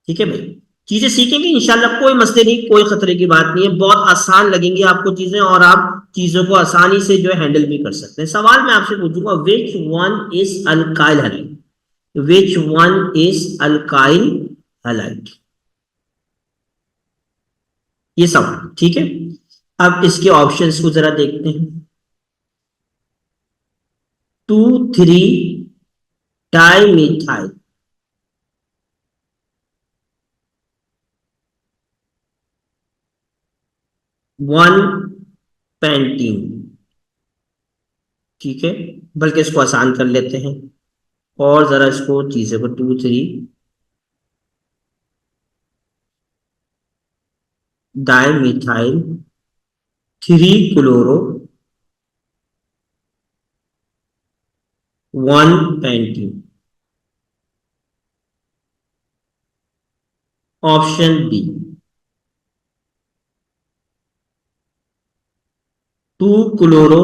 Speaker 1: ठीक है भाई, चीजें सीखेंगे इंशाल्लाह, कोई मसले नहीं, कोई खतरे की बात नहीं है, बहुत आसान लगेंगी आपको चीजें, और आप चीजों को आसानी से जो है हैंडल भी कर सकते हैं। सवाल मैं आपसे पूछूंगा, विच one is alkyl halide, which one is alkyl halide, ये सवाल। ठीक है, अब इसके ऑप्शंस को जरा देखते हैं। 2,3 डाइमिथाइल, 1 पेंटीन। ठीक है, बल्कि इसको आसान कर लेते हैं और जरा इसको चीजें को, 2,3 dimethyl 3 chloro 1 pentene. Option B, 2 chloro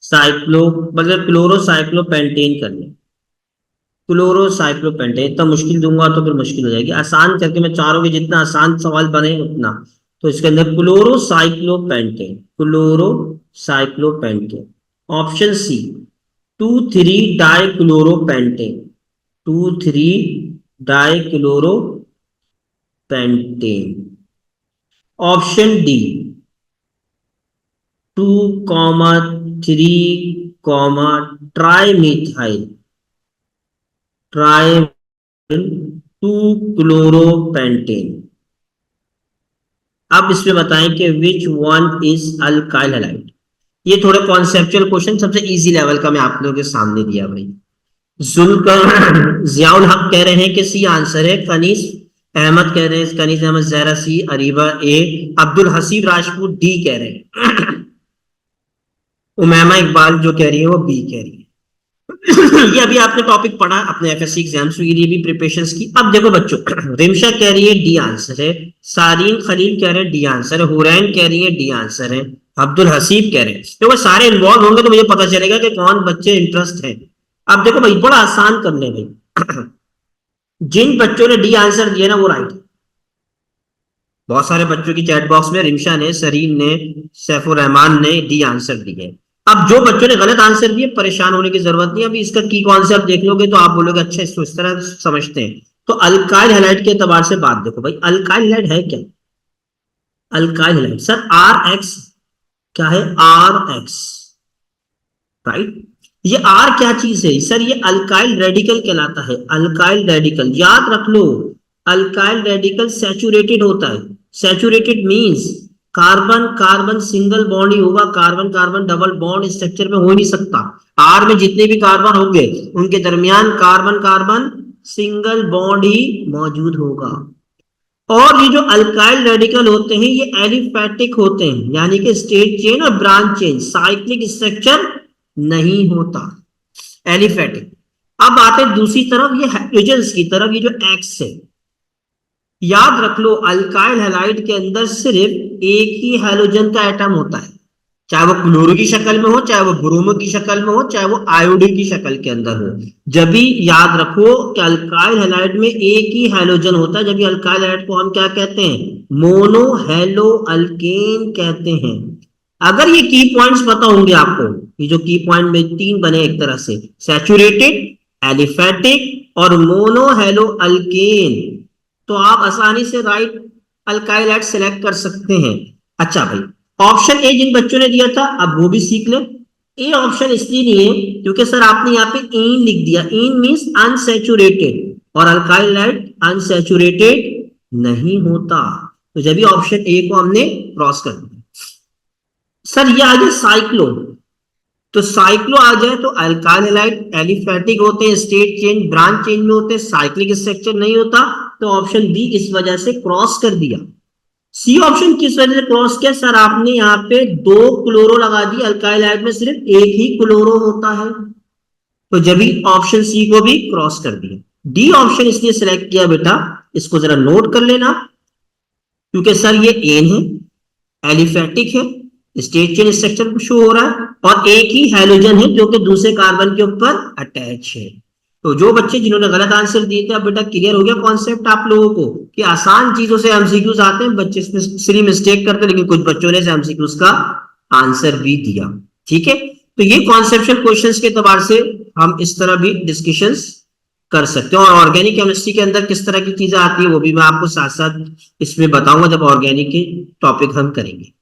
Speaker 1: cyclo, मतलब क्लोरो साइक्लोपेंटेन कर ले, क्लोरोसाइक्लोपेंटेन। इतना मुश्किल दूंगा तो फिर मुश्किल हो जाएगी, आसान करके मैं चाह कि जितना आसान सवाल बने उतना। तो इसके अंदर chlorocyclopentane, chlorocyclopentane. Option C, 2,3 dichloropentane, 2,3 dichloropentane. Option D, 2,3 tri 2 chloropentane. अब इसमें बताएं कि which one is alkyl halide. ये थोड़े कॉन्सेप्चुअल क्वेश्चन सबसे इजी लेवल का मैं आप लोगों के सामने दिया भाई। जुल्कर जियाउल हक कह रहे हैं कि सी आंसर है, कनीस अहमद कह रहे हैं, कनीस अहमद जहरा सी, अरीबा ए, अब्दुल हसीब राजपूत डी कह रहे हैं, उमैमा इकबाल जो कह रही है वो बी कह रही है। ये अभी आपने टॉपिक पढ़ा अपने एफएससी एग्जाम्स के लिए भी प्रिपरेशंस की। अब देखो बच्चों, रिमशा कह रही है डी आंसर है, सारीन खलील कह रहे हैं डी आंसर है, हुरैन कह रही है डी आंसर है, अब्दुल हसीब कह रहे हैं। देखो सारे इन्वॉल्व होंगे तो मुझे पता चलेगा कि कौन बच्चे इंटरेस्ट है। अब देखो भाई, बड़ा आसान कर ले भाई, जिन बच्चों ने डी आंसर दिया ना वो राइट। बहुत सारे बच्चों की चैट बॉक्स में रिमशा ने, सरीन ने, सैफुर रहमान ने डी आंसर दिए। अब जो बच्चों ने गलत आंसर दिए, परेशान होने की जरूरत नहीं। अभी इसका की कॉन्सेप्ट देख लोगे तो आप बोलोगे अच्छा इसको इस तरह समझते हैं। तो अल्काइल हैलाइड के एतबार से बात देखो भाई, अल्काइल हैलाइड है क्या? Alkyl halide sir R X, क्या है आर एक्स, राइट। ये आर क्या चीज है सर? ये अल्काइल रेडिकल कहलाता है, अल्काइल रेडिकल। याद रख लो, अल्काइल रेडिकल सैचुरेटेड होता है। Saturated means carbon carbon single bond ही होगा, carbon carbon double bond structure में हो नहीं सकता। आर में जितने भी कार्बन होंगे उनके दरमियान कार्बन कार्बन सिंगल बॉन्ड ही मौजूद होगा। और ये जो अल्काइल रेडिकल होते हैं ये एलिफैटिक होते हैं, यानी कि स्टेट चेन और ब्रांच चेन, साइक्लिक स्ट्रक्चर नहीं होता, एलिफैटिक। अब आते हैं दूसरी तरफ, ये हाइड्रोजन्स की तरफ, ये जो एक्स है। याद रख लो, अल्काइल हैलाइड के अंदर सिर्फ एक ही हाइड्रोजन का एटम होता है, चाहे वो क्लोरो की शक्ल में हो, चाहे वो ब्रोमो की शक्ल में हो, चाहे वो आयोडीन की शक्ल के अंदर हो। जब भी याद रखो कि अल्काइल हैलाइड में एक ही हैलोजन होता है, जब भी अल्काइल हैलाइड को हम क्या कहते हैं, मोनो हेलो अल्केन कहते हैं। अगर ये की पॉइंट्स पता होंगे आपको, ये जो की पॉइंट में तीन बने एक तरह से, सैचुरेटेड, एलिफेटिक और मोनो हेलो अल्केन, तो आप आसानी से राइट अल्काइल हैलाइड सेलेक्ट कर सकते हैं। अच्छा भाई, ऑप्शन ए जिन बच्चों ने दिया था अब वो भी सीख ले। ए ऑप्शन इसलिए नहीं है क्योंकि सर आपने यहाँ पे इन लिख दिया, इन मींस अनसैचुरेटेड, और अल्काइल हैलाइड अनसैचुरेटेड नहीं होता, तो जब भी ऑप्शन ए को हमने क्रॉस कर दिया। सर ये आ गया साइक्लो, तो साइक्लो आ जाए तो अल्काइल हैलाइड एलिफेटिक होते हैं, स्टेट चेंज ब्रांच चेंज में होते हैं, साइक्लिक स्ट्रक्चर नहीं होता, तो ऑप्शन बी इस वजह से क्रॉस कर दिया। सी ऑप्शन किस वजह से क्रॉस किया, सर आपने यहाँ पे दो क्लोरो लगा दी, अल्काइल हैलाइड में सिर्फ एक ही क्लोरो होता है, तो जब भी ऑप्शन सी को भी क्रॉस कर दिया। डी ऑप्शन इसलिए सिलेक्ट किया बेटा, इसको जरा नोट कर लेना, क्योंकि सर ये एन है, एलिफेटिक है, स्टेट चेन स्ट्रक्चर शो हो रहा है, और एक ही हैलोजन है जो कि दूसरे कार्बन के ऊपर अटैच है। तो जो बच्चे जिन्होंने गलत आंसर दिए थे, अब बेटा क्लियर हो गया कॉन्सेप्ट आप लोगों को कि आसान चीजों से एमसीक्यूज आते हैं, बच्चे इसमें सिली मिस्टेक करते हैं, लेकिन कुछ बच्चों ने एमसीक्यूज का आंसर भी दिया। ठीक है, तो ये कॉन्सेप्चुअल क्वेश्चंस के एतबार से हम इस तरह भी डिस्कशंस कर सकते हैं, और ऑर्गेनिक केमिस्ट्री के अंदर किस तरह की चीजें आती है वो भी मैं आपको साथ साथ इसमें बताऊंगा जब ऑर्गेनिक के टॉपिक हम करेंगे।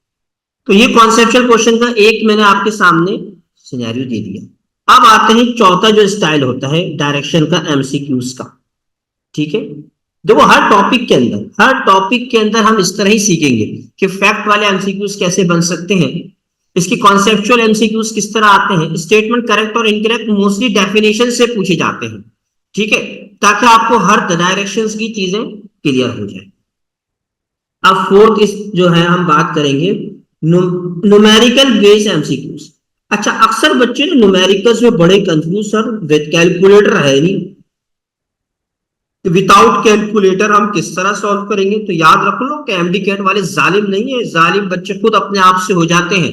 Speaker 1: तो ये कॉन्सेप्चुअल क्वेश्चन का एक मैंने आपके सामने सिनेरियो दे दिया। अब आते हैं चौथा जो स्टाइल होता है डायरेक्शन का, एमसीक्यूज का। ठीक है, देखो हर टॉपिक के अंदर हम इस तरह ही सीखेंगे कि फैक्ट वाले एमसीक्यूज कैसे बन सकते हैं, इसकी कॉन्सेप्चुअल एमसीक्यूज किस तरह आते हैं, स्टेटमेंट करेक्ट और इनकरेक्ट मोस्टली डेफिनेशन से पूछे जाते हैं। ठीक है, ताकि आपको हर डायरेक्शन की चीजें क्लियर हो जाए। अब फोर्थ इस जो है हम बात करेंगे न्यूमेरिकल बेस्ड एमसीक्यूज। अच्छा, अक्सर बच्चे ना न्यूमेरिकल्स में बड़े कंफ्यूज, सर विद कैलकुलेटर है नहीं, विदाउट कैलकुलेटर हम किस तरह सॉल्व करेंगे, तो याद रख लो कि एमडी कैट वाले जालिम नहीं है, जालिम बच्चे खुद अपने आप से हो जाते हैं।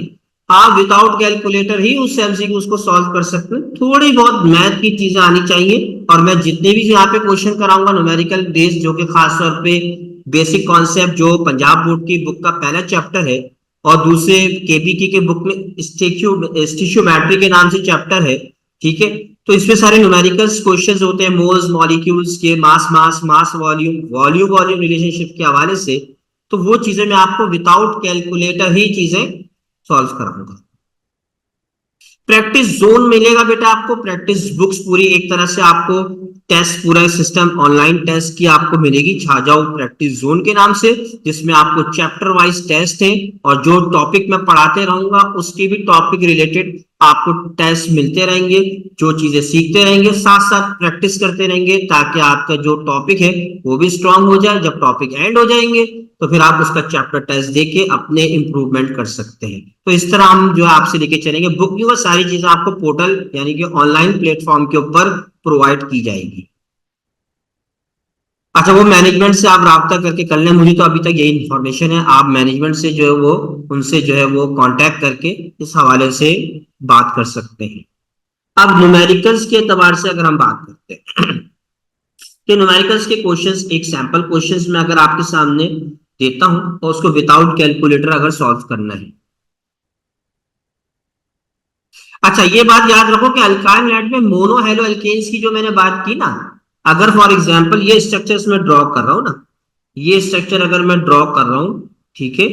Speaker 1: आप विदाउट कैलकुलेटर ही उस एमसीक्यूज को सॉल्व कर सकते हैं, थोड़ी बहुत मैथ की चीजें आनी चाहिए। और मैं जितने भी यहाँ पे क्वेश्चन कराऊंगा न्यूमेरिकल बेस्ड, जो कि खासतौर पे बेसिक कॉन्सेप्ट जो पंजाब बोर्ड की बुक का पहला चैप्टर है, और दूसरे केबीके के बुक में स्टिशियोमेट्री के नाम से चैप्टर है। ठीक है, तो इसमें सारे न्यूमेरिकल्स क्वेश्चंस होते हैं, मोल्स मॉलिक्यूल्स के, mass mass mass volume volume volume relationship के हवाले से, तो वो चीजें मैं आपको विदाउट कैलकुलेटर ही चीजें सॉल्व कराऊंगा। प्रैक्टिस जोन मिलेगा बेटा आपको, प्रैक्टिस बुक्स पूरी एक तरह से आपको, टेस्ट पूरा सिस्टम ऑनलाइन टेस्ट की आपको मिलेगी, छा जाओ प्रैक्टिस जोन के नाम से, जिसमें आपको चैप्टर वाइज टेस्ट है, और जो टॉपिक मैं पढ़ाते रहूंगा उसके भी टॉपिक रिलेटेड आपको टेस्ट मिलते रहेंगे, जो चीजें सीखते रहेंगे साथ साथ प्रैक्टिस करते रहेंगे, ताकि आपका जो टॉपिक है वो भी स्ट्रांग हो जाए। जब टॉपिक एंड हो जाएंगे तो फिर आप उसका चैप्टर टेस्ट देके अपने इंप्रूवमेंट कर सकते हैं। तो इस तरह हम जो आपसे लेके चलेंगे, बुक की वो सारी चीजें आपको पोर्टल यानी कि ऑनलाइन प्लेटफॉर्म के ऊपर प्रोवाइड की जाएगी। अच्छा, वो मैनेजमेंट से आप राब्ता करके कर लें, मुझे तो अभी तक यही इंफॉर्मेशन है, आप मैनेजमेंट से जो है वो उनसे जो है वो कांटेक्ट करके इस हवाले से बात कर सकते हैं। अब न्यूमेरिकल्स के एतबार से अगर हम बात करते हैं कि न्यूमेरिकल्स के क्वेश्चंस, एक सैंपल क्वेश्चंस में अगर आपके सामने देता हूं और उसको विदाउट कैलकुलेटर अगर सॉल्व करना है। अच्छा, ये बात याद रखो कि अल्काइल हैलाइड में मोनो हेलो एल्केन्स की जो मैंने बात की ना, अगर फॉर एग्जांपल ये स्ट्रक्चर्स मैं ड्रॉ कर रहा हूं ना, ये स्ट्रक्चर अगर मैं ड्रॉ कर रहा हूं, ठीक है,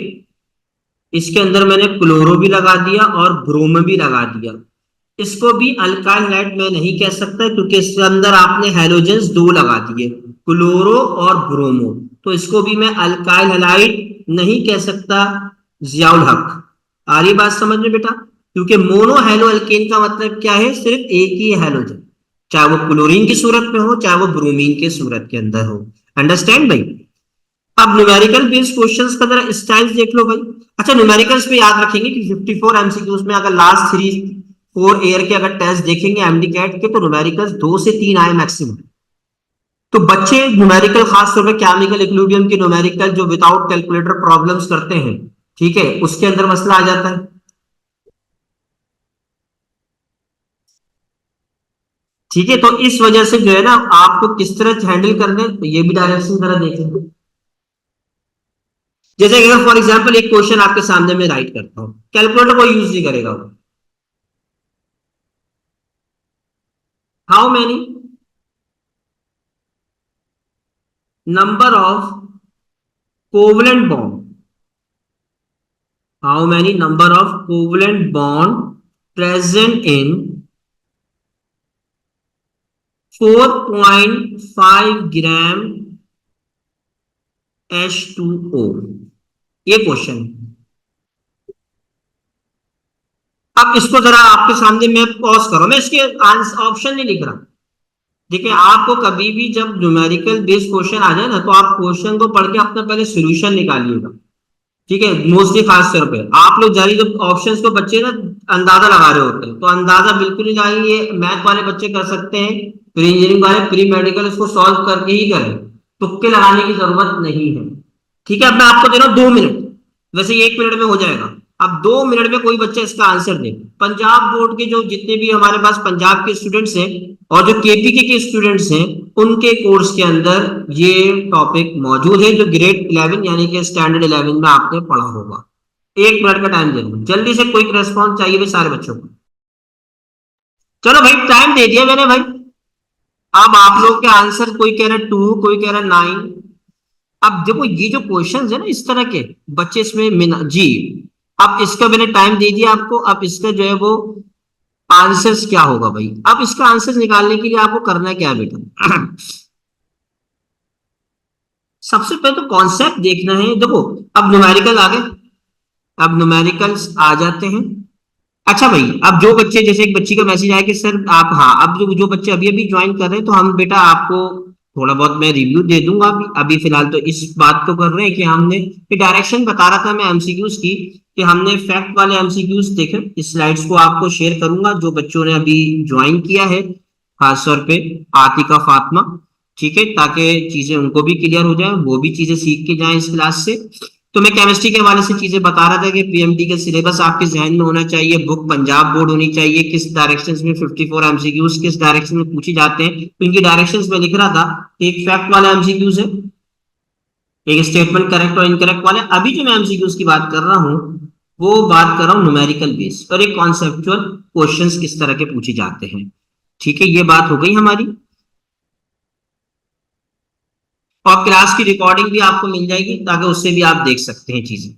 Speaker 1: इसके अंदर मैंने क्लोरो भी लगा दिया और ब्रोम भी लगा दिया, इसको भी अल्काइल हैलाइड में नहीं कह सकता क्योंकि इसके अंदर आपने हैलोजेंस दो लगा दिए, क्लोरो और ब्रोमो, तो इसको भी मैं अल्काइल हैलाइड नहीं कह सकता। जियाउल हक, आ रही बात समझ में बेटा, क्योंकि मोनो हेलो अल्केन का मतलब क्या है, सिर्फ एक ही हैलोजन, चाहे वो क्लोरीन की सूरत में हो चाहे वो ब्रोमीन की सूरत के अंदर हो। अंडरस्टैंड भाई। अब न्यूमेरिकल बेस्ड क्वेश्चंस का जरा स्टाइल देख लो भाई। अच्छा, न्यूमेरिकल्स पे याद रखेंगे कि 54 एमसीक्यूज में अगर लास्ट 3-4 ईयर के अगर टेस्ट देखेंगे एमडी कैट के, तो न्यूमेरिकल्स 2 से 3 आए मैक्सिमम। तो बच्चे न्यूमेरिकल खासतौर पर केमिकल इक्विलिब्रियम के न्यूमेरिकल जो विदाउट कैलकुलेटर प्रॉब्लम्स करते हैं, ठीक है, उसके अंदर मसला आ जाता है। ठीक है, तो इस वजह से जो है ना आपको किस तरह हैंडल करना है, तो ये भी डायरेक्शन जरा देखेंगे। जैसे अगर फॉर एग्जांपल एक क्वेश्चन आपके सामने में राइट करता हूं, कैलकुलेटर को यूज नहीं करेगा वो। How many number of covalent bond, how many number of covalent bond present in 4.5 gram H2O, ये क्वेश्चन। अब इसको जरा आपके सामने मैं पॉज करो, मैं इसके ऑप्शन नहीं लिख रहा। देखिए, आपको कभी भी जब न्यूमेरिकल बेस्ड क्वेश्चन आ जाए ना, तो आप क्वेश्चन को पढ़ के अपना पहले सोल्यूशन निकालिएगा। ठीक है, मोस्टली खास तौर पे आप लोग जारी जब ऑप्शंस को बच्चे ना अंदाजा लगा रहे होते हैं, तो अंदाजा बिल्कुल नहीं लगाइए। ये मैथ वाले बच्चे कर सकते हैं, प्री इंजीनियरिंग वाले प्री मेडिकल इसको सॉल्व करके ही करें, तुक्के लगाने की जरूरत नहीं है। ठीक है, अब मैं आपको दे रहा हूं 2 मिनट, वैसे ये 1 मिनट में हो जाएगा। अब 2 मिनट में कोई बच्चा इसका आंसर दे। पंजाब बोर्ड के जो जितने भी हमारे पास पंजाब के स्टूडेंट्स हैं और जो केपीके के स्टूडेंट्स हैं, उनके कोर्स के अंदर ये टॉपिक मौजूद है, जो ग्रेड 11 यानी कि स्टैंडर्ड 11 में आपने पढ़ा होगा। 1 मिनट का टाइम दे दूं, जल्दी से क्विक रेस्पॉन्स चाहिए भाई सारे बच्चों को। चलो भाई, टाइम दे दिया मैंने भाई। अब आप लोग के आंसर, कोई कह रहा है 2, कोई कह रहा है 9। अब देखो ये जो क्वेश्चंस है ना इस तरह के, बच्चे इसमें जी, अब इसका मैंने टाइम दे दिया आपको। अब इसका जो है वो आंसर्स क्या होगा भाई, अब इसका आंसर निकालने के लिए आपको करना क्या है बेटा। सबसे पहले तो कॉन्सेप्ट देखना है। देखो, अब न्यूमेरिकल आ गए, अब न्यूमेरिकल्स आ जाते हैं। अच्छा भाई, अब जो बच्चे, जैसे एक बच्ची का मैसेज आया कि सर आप, हाँ, अब जो जो बच्चे अभी अभी ज्वाइन कर रहे हैं, तो हम बेटा आपको थोड़ा बहुत मैं रिव्यू दे दूंगा। अभी अभी फिलहाल तो इस बात को कर रहे हैं कि हमने ये डायरेक्शन बता रहा था मैं एमसीक्यूज की, कि हमने फैक्ट वाले एमसीक्यूज देखे। इस स्लाइड्स को आपको शेयर करूंगा जो बच्चों ने अभी ज्वाइन किया है, खासतौर पे आतिका फातिमा। ठीक है, ताकि चीजें उनको भी क्लियर हो जाए, वो भी चीजें सीख के जाएं इस क्लास से। तो मैं केमिस्ट्री के हवाले से चीजें बता रहा था कि पीएमटी का सिलेबस आपके जहन में होना चाहिए, बुक पंजाब बोर्ड होनी चाहिए, किस डायरेक्शंस में 54 एमसीक्यूज किस डायरेक्शन में पूछे जाते हैं। तो इनकी डायरेक्शंस में लिख रहा था, एक फैक्ट वाला एमसीक्यूज है, एक स्टेटमेंट करेक्ट और इनकरेक्ट वाले। अभी जो मैं एमसीक्यूज की बात कर रहा हूँ, वो बात कर रहा हूँ न्यूमेरिकल बेस और एक कॉन्सेप्चुअल क्वेश्चंस किस तरह के पूछे जाते हैं। ठीक है, ये बात हो गई हमारी। और क्लास की रिकॉर्डिंग भी आपको मिल जाएगी, ताकि उससे भी आप देख सकते हैं चीजें।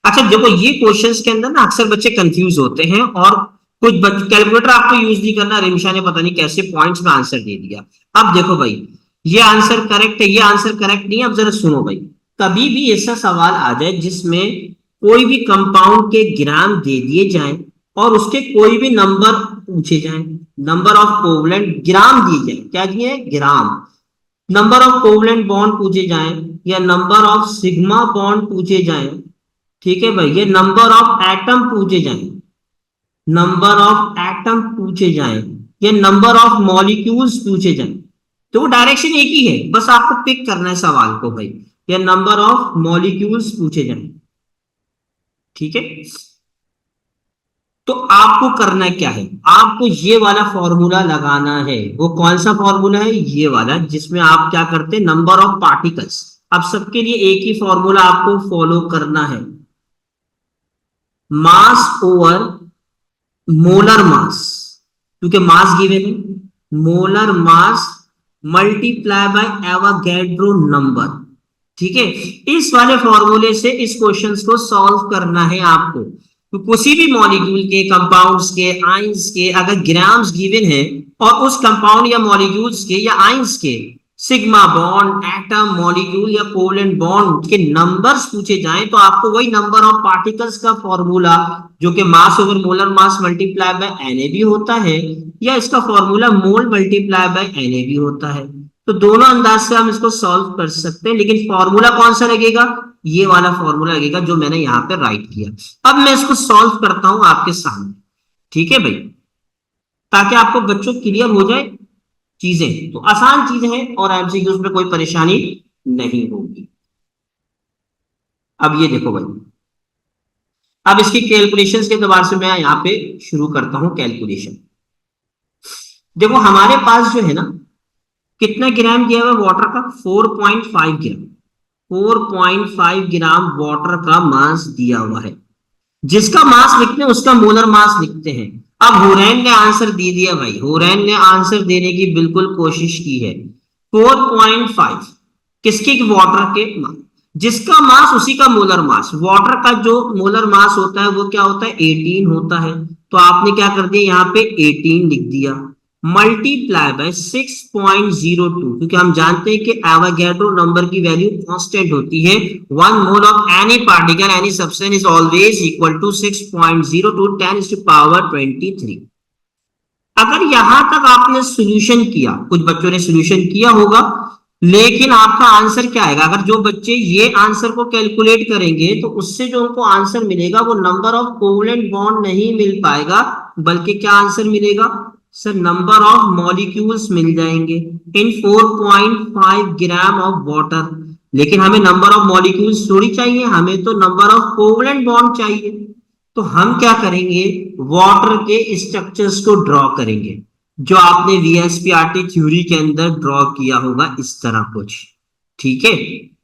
Speaker 1: अच्छा देखो, ये क्वेश्चंस के अंदर ना अक्सर बच्चे कंफ्यूज होते हैं, और कुछ कैलकुलेटर आपको यूज नहीं करना। रिमशा ने पता नहीं कैसे पॉइंट्स में आंसर दे दिया। अब देखो भाई, ये आंसर करेक्ट है, ये आंसर करेक्ट नहीं है। अब जरा सुनो भाई, कभी भी ऐसा सवाल आ जाए जिसमें कोई भी कंपाउंड के ग्राम दे दिए जाएं और उसके कोई भी नंबर पूछे जाएं, नंबर ऑफ कोवलेंट ग्राम दिए जाए, क्या दिए, ग्राम, नंबर ऑफ कोवलेंट बॉन्ड पूछे जाएं, या नंबर ऑफ सिग्मा बॉन्ड पूछे जाएं, ठीक है भाई, ये नंबर ऑफ एटम पूछे जाएं, नंबर ऑफ एटम पूछे जाएं, या नंबर ऑफ मॉलिक्यूल्स पूछे जाएं, तो वो डायरेक्शन एक ही है, बस आपको पिक करना है सवाल को भाई, या नंबर ऑफ मॉलिक्यूल्स पूछे जाएं। ठीक है, तो आपको करना क्या है, आपको ये वाला फॉर्मूला लगाना है। वो कौन सा फॉर्मूला है, ये वाला, जिसमें आप क्या करते हैं, नंबर ऑफ पार्टिकल्स। अब सबके लिए एक ही फॉर्मूला आपको फॉलो करना है, मास ओवर मोलर मास, क्योंकि मास गिवन है, molar mass multiply bye Avogadro number. ठीक है, इस वाले फॉर्मूले से इस क्वेश्चन को सॉल्व करना है आपको। तो किसी भी मॉलिक्यूल के, कंपाउंड्स के, आइंस के अगर ग्राम्स गिवन है, और उस कंपाउंड या मॉलिक्यूल्स के या आइंस के सिग्मा बॉन्ड, एटम, मॉलिक्यूल या कोवेलेंट बॉन्ड के नंबर्स पूछे जाएं, तो आपको वही नंबर ऑफ पार्टिकल्स का फॉर्मूला, जो कि mass over molar mass multiply by NA होता है, या इसका formula mole multiply by NA होता है। तो दोनों अंदाज से हम इसको सॉल्व कर सकते हैं, लेकिन फॉर्मूला कौन सा लगेगा, ये वाला फॉर्मूला लगेगा जो मैंने यहां पे राइट किया। अब मैं इसको सॉल्व करता हूं आपके सामने, ठीक है भाई, ताकि आपको बच्चों क्लियर हो जाए चीजें। तो आसान चीजें हैं और एमसीक्यूज में कोई परेशानी नहीं होगी। अब ये देखो भाई, अब इसकी कैलकुलेशंस के दोबारा से मैं यहां पे शुरू करता हूं कैलकुलेशन। देखो हमारे पास जो है ना, कितना ग्राम दिया हुआ है वाटर का, 4.5 ग्राम। 4.5 ग्राम वाटर का मास दिया हुआ है। जिसका मास लिखते हैं उसका मोलर मास लिखते हैं। अब हुरैन ने आंसर दे दिया भाई, हुरैन ने आंसर देने की बिल्कुल कोशिश की है। 4.5 किसके, वाटर के मास, जिसका मास उसी का मोलर मास। वाटर का जो मोलर मास होता है वो क्या होता है, 18 होता है। तो आपने क्या कर दिया, यहाँ पे 18 लिख दिया, मल्टीप्लाई बाय 6.02, क्योंकि हम जानते हैं कि एवोगैड्रो नंबर की वैल्यू कांस्टेंट होती है। 1 mole of any particle any substance is always equal to 6.02 10⁻23। अगर यहां तक आपने सोल्यूशन किया, कुछ बच्चों ने सोल्यूशन किया होगा, लेकिन आपका आंसर क्या आएगा, अगर जो बच्चे ये आंसर को कैलकुलेट करेंगे तो उससे जो उनको आंसर मिलेगा वो नंबर ऑफ कोवलेंट बॉन्ड नहीं मिल पाएगा, बल्कि क्या आंसर मिलेगा सर, नंबर ऑफ मॉलिक्यूल्स मिल जाएंगे इन 4.5 ग्राम ऑफ वाटर। लेकिन हमें नंबर ऑफ मॉलिक्यूल्स थोड़ी चाहिए, हमें तो नंबर ऑफ कोवलेंट बॉन्ड चाहिए। तो हम क्या करेंगे, वाटर के स्ट्रक्चर्स को ड्रॉ करेंगे, जो आपने वीएसपीआरटी थ्योरी के अंदर ड्रॉ किया होगा इस तरह कुछ। ठीक है,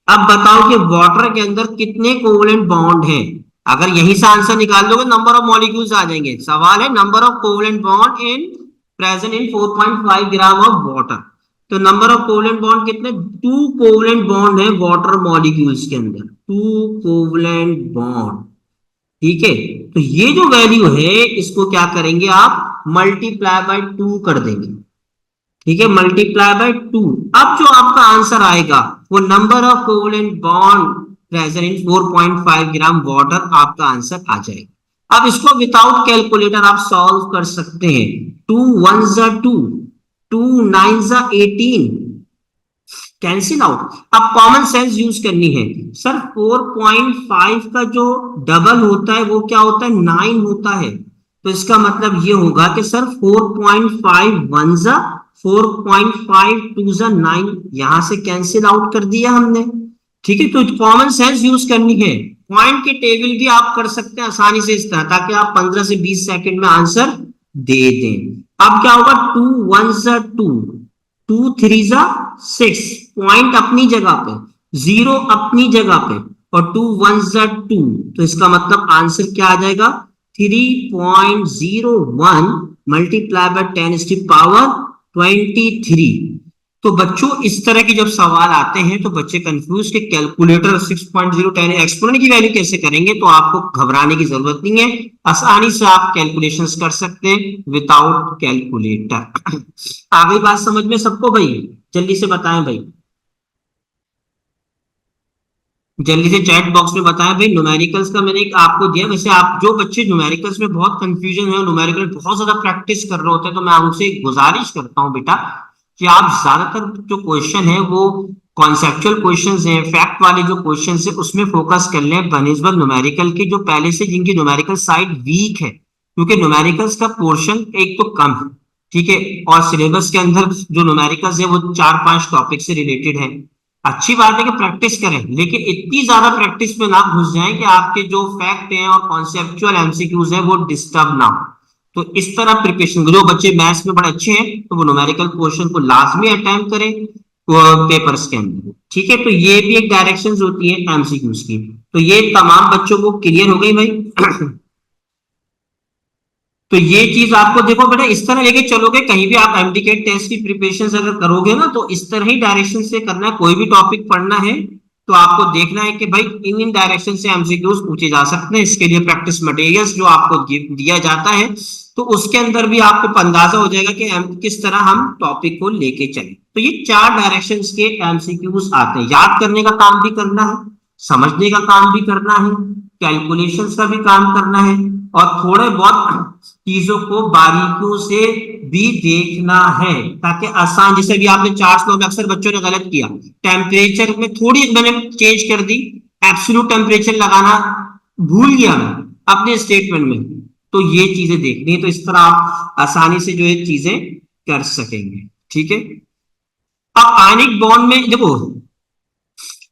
Speaker 1: अब बताओ कि वाटर के अंदर कितने कोवलेंट बॉन्ड हैं। अगर यहीं से आंसर निकाल दोगे नंबर ऑफ मॉलिक्यूल्स आ जाएंगे। सवाल है number of covalent bond in present in 4.5 gram of water. तो नंबर ऑफ कोवलेंट बॉन्ड कितने, 2 कोवलेंट बॉन्ड है वाटर मॉलिक्यूल्स के अंदर, 2 कोवलेंट बॉन्ड। ठीक है, तो ये जो वैल्यू है इसको क्या करेंगे आप, मल्टीप्लाई बाय 2 कर देंगे। ठीक है, मल्टीप्लाई बाय 2। अब जो आपका आंसर आएगा वो number of covalent bond present in 4.5 gram water आपका आंसर आ जाएगा। अब इसको विदाउट कैलकुलेटर आप सॉल्व कर सकते हैं। 2 1 जा 2, 2 9 जा 18, कैंसिल आउट। अब कॉमन सेंस यूज करनी है सर, 4.5 का जो डबल होता है वो क्या होता है, 9 होता है। तो इसका मतलब ये होगा कि सर 4.5 1 जा 4.5 2 जा 9, यहां से कैंसिल आउट कर दिया हमने। ठीक है, तो कॉमन सेंस यूज करनी है। पॉइंट के टेबल भी आप कर सकते हैं आसानी से इस तरह, ताकि आप 15 से 20 सेकंड में आंसर दे दें। अब क्या होगा, 2 1 जा 2, 2 3 जा 6, पॉइंट अपनी जगह पे, जीरो अपनी जगह पे, और 2 1 जा 2, तो इसका मतलब आंसर क्या आ जाएगा, 3.01 मल्टीप्लाई बाय 10⁻23। तो बच्चों इस तरह के जब सवाल आते हैं तो बच्चे कंफ्यूज के कैलकुलेटर 6.010 एक्सपोनेंट की वैल्यू कैसे करेंगे, तो आपको घबराने की जरूरत नहीं है, आसानी से आप कैलकुलेशंस कर सकते हैं विदाउट कैलकुलेटर। आ गई बात समझ में सबको भाई, जल्दी से बताएं भाई, जल्दी से चैट बॉक्स में बताएं भाई। न्यूमेरिकल्स का मैंने एक आपको दिया, वैसे आप जो बच्चे न्यूमेरिकल्स में बहुत कंफ्यूजन है, न्यूमेरिकल बहुत ज्यादा प्रैक्टिस कर रहे होते हैं, तो मैं उनसे गुजारिश करता हूं बेटा कि आप ज्यादातर जो क्वेश्चन है वो कॉन्सेप्चुअल क्वेश्चंस हैं, फैक्ट वाले जो क्वेश्चंस है उसमें फोकस कर लें बनिस्बत न्यूमेरिकल की, जो पहले से जिनकी न्यूमेरिकल साइड वीक है, क्योंकि न्यूमेरिकल्स का पोर्शन एक तो कम है। ठीक है, और सिलेबस के अंदर जो न्यूमेरिकल्स है वो 4-5 टॉपिक से रिलेटेड है। अच्छी बात है कि प्रैक्टिस करें, लेकिन इतनी ज्यादा प्रैक्टिस में ना घुस जाएं कि आपके जो फैक्ट हैं और कॉन्सेप्चुअल एमसीक्यूज हैं वो डिस्टर्ब ना हो। तो इस तरह प्रिपरेशन, जो बच्चे मैथ्स में बड़े अच्छे हैं तो वो न्यूमेरिकल पोर्शन को लाजमी अटेम्प्ट करें पेपर्स के अंदर। ठीक है, तो ये भी एक डायरेक्शंस होती है एमसीक्यूज की। तो ये तमाम बच्चों को क्लियर हो गई भाई। तो ये चीज आपको देखो बेटा इस तरह लेके चलोगे, कहीं भी आप एमडीकेट टेस्ट की प्रिपरेशन अगर करोगे ना तो इस तरह ही डायरेक्शन से करना है। कोई भी टॉपिक पढ़ना है तो आपको देखना है कि भाई इन इन डायरेक्शन से एमसीक्यूज पूछे जा सकते हैं। इसके लिए प्रैक्टिस मटेरियल्स जो आपको दिया जाता है तो उसके अंदर भी आपको अंदाजा हो जाएगा कि किस तरह हम टॉपिक को लेके चले। तो ये 4 डायरेक्शन के एमसीक्यूज आते हैं। याद करने का काम भी करना है, समझने का काम भी करना है, कैलकुलेशंस का भी काम करना है, और थोड़े बहुत चीजों को बारीकियों से भी देखना है, ताकि आसान, जैसे भी आपने चार्ट्स में अक्सर बच्चों ने गलत किया, टेम्परेचर में थोड़ी मैंने चेंज कर दी, एब्सोल्यूट टेम्परेचर लगाना भूल गया मैं अपने स्टेटमेंट में। तो ये चीजें देखनी है, तो इस तरह आप आसानी से जो है चीजें कर सकेंगे। ठीक है, अब आयनिक बॉन्ड में देखो,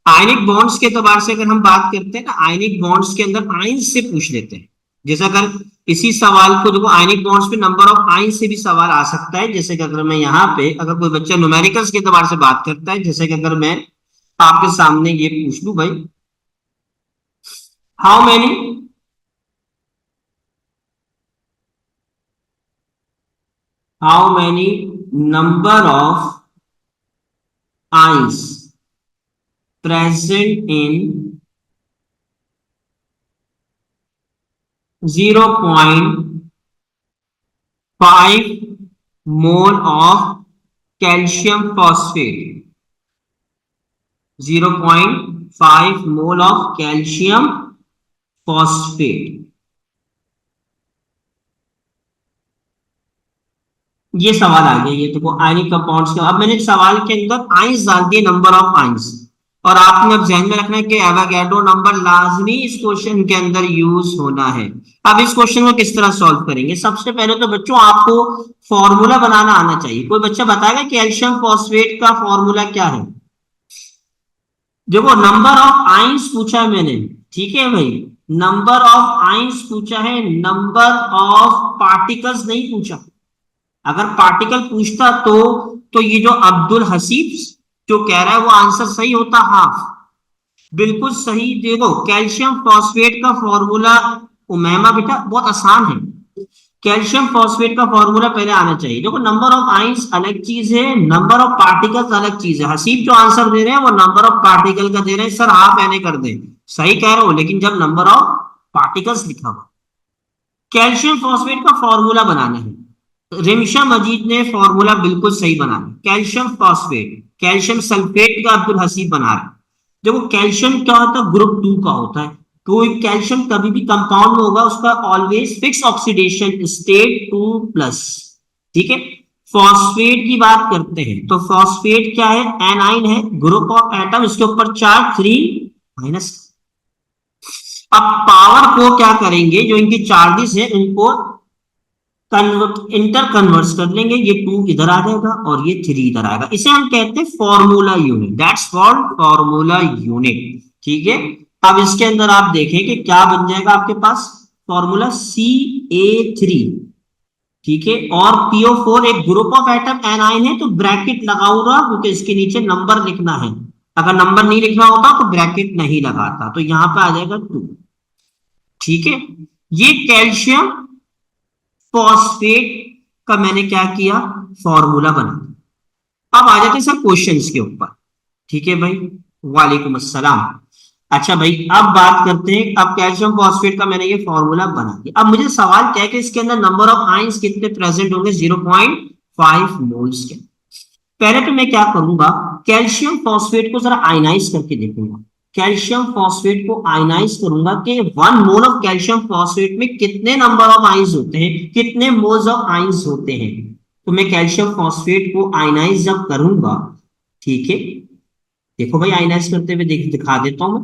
Speaker 1: आयनिक बॉन्ड्स के एतबार से अगर हम बात करते हैं ना, आयनिक बॉन्ड्स के अंदर आयन से पूछ लेते हैं। जैसा अगर इसी सवाल को देखो आयनिक बॉन्ड्स पे नंबर ऑफ आयन से भी सवाल आ सकता है। जैसे कि अगर मैं यहाँ पे अगर कोई बच्चा न्यूमेरिकल्स के एतबार से बात करता है, जैसे कि अगर मैं आपके सामने ये पूछ लूं भाई, how many number of ions present in 0.5 mole of calcium phosphate, 0.5 mole of calcium phosphate। ये सवाल आ गया। ये देखो आयनिक कंपाउंड्स का, अब मैंने सवाल के अंदर आइंस डाल दिए, नंबर ऑफ आइंस, और आपने अब ध्यान में रखना है कि एवोगैड्रो नंबर लाजमी इस क्वेश्चन के अंदर यूज होना है। अब इस क्वेश्चन को किस तरह सॉल्व करेंगे? सबसे पहले तो बच्चों आपको फॉर्मूला बनाना आना चाहिए। कोई बच्चा बताएगा कैल्शियम फॉस्फेट का फॉर्मूला क्या है? देखो नंबर ऑफ आइंस पूछा है मैंने, ठीक है भाई, नंबर ऑफ आइंस पूछा है, नंबर ऑफ पार्टिकल्स नहीं पूछा। अगर पार्टिकल पूछता तो ये जो अब्दुल हसीब जो कह रहा है वो आंसर सही होता, हाफ बिल्कुल सही। देखो कैल्शियम फॉस्फेट का फॉर्मूला, उमैमा बेटा बहुत आसान है। कैल्शियम फॉस्फेट का फॉर्मूला पहले आना चाहिए। देखो नंबर ऑफ आइंस अलग चीज है, नंबर ऑफ पार्टिकल्स अलग चीज है। हसीब जो आंसर दे रहे हैं वो नंबर ऑफ पार्टिकल का दे रहे हैं, सर हाफ एन कर दे, सही कह रहे हो, लेकिन जब नंबर ऑफ पार्टिकल्स लिखा हुआ, कैल्शियम फॉस्फेट का फॉर्मूला बनाना है। रिमशा मजीद ने फॉर्मूला बिल्कुल सही बना, कैल्शियम फॉस्फेट, कैल्शियम सल्फेट का अब्दुल हसीब बना रहा है। देखो कैल्शियम क्या होता है? ग्रुप 2 का होता है। कोई कैल्शियम कभी भी कंपाउंड में होगा उसका ऑलवेज फिक्स ऑक्सीडेशन स्टेट 2+, ठीक है। फॉस्फेट की बात करते हैं तो फॉस्फेट क्या है? एनाइन है, ग्रुप ऑफ एटम, इसके ऊपर चार्ज 3-। अब पावर को क्या करेंगे? जो इनकी चार्जेस है उनको इंटर कन्वर्ट्स कर लेंगे, ये 2 इधर आ जाएगा और ये 3 इधर आएगा। इसे हम कहते हैं formula unit, that's called formula unit, ठीक है। अब इसके अंदर आप देखें कि क्या बन जाएगा आपके पास फॉर्मूला, Ca3, ठीक है, और PO4 एक ग्रुप ऑफ एटम एनाइन है तो ब्रैकेट लगाऊंगा क्योंकि इसके नीचे नंबर लिखना है। अगर नंबर नहीं लिखना होता तो ब्रैकेट नहीं लगाता, तो यहां पे आ जाएगा 2, ठीक है। ये कैल्शियम फॉस्फेट का मैंने क्या किया? फॉर्मूला बना। अब आ जाते हैं सर क्वेश्चंस के ऊपर, ठीक है भाई, वालेकुम अस्सलाम। अच्छा भाई अब बात करते हैं, अब कैल्शियम फॉस्फेट का मैंने ये फॉर्मूला बना दिया। अब मुझे सवाल क्या है कि इसके अंदर नंबर ऑफ आयंस कितने प्रेजेंट होंगे? 0.5 मोल्स के। पहले तो मैं क्या करूंगा, कैल्शियम फॉस्फेट को जरा आयनाइज करके देखूंगा। कैल्शियम फॉस्फेट को आयनाइज करूंगा कि 1 मोल ऑफ कैल्शियम फॉस्फेट में कितने नंबर ऑफ आइंस होते हैं, कितने मोल्स ऑफ आइंस होते हैं। तो मैं कैल्शियम फॉस्फेट को आयनाइज जब करूंगा, ठीक है, देखो भाई आयनाइज करते हुए दिखा देता हूं।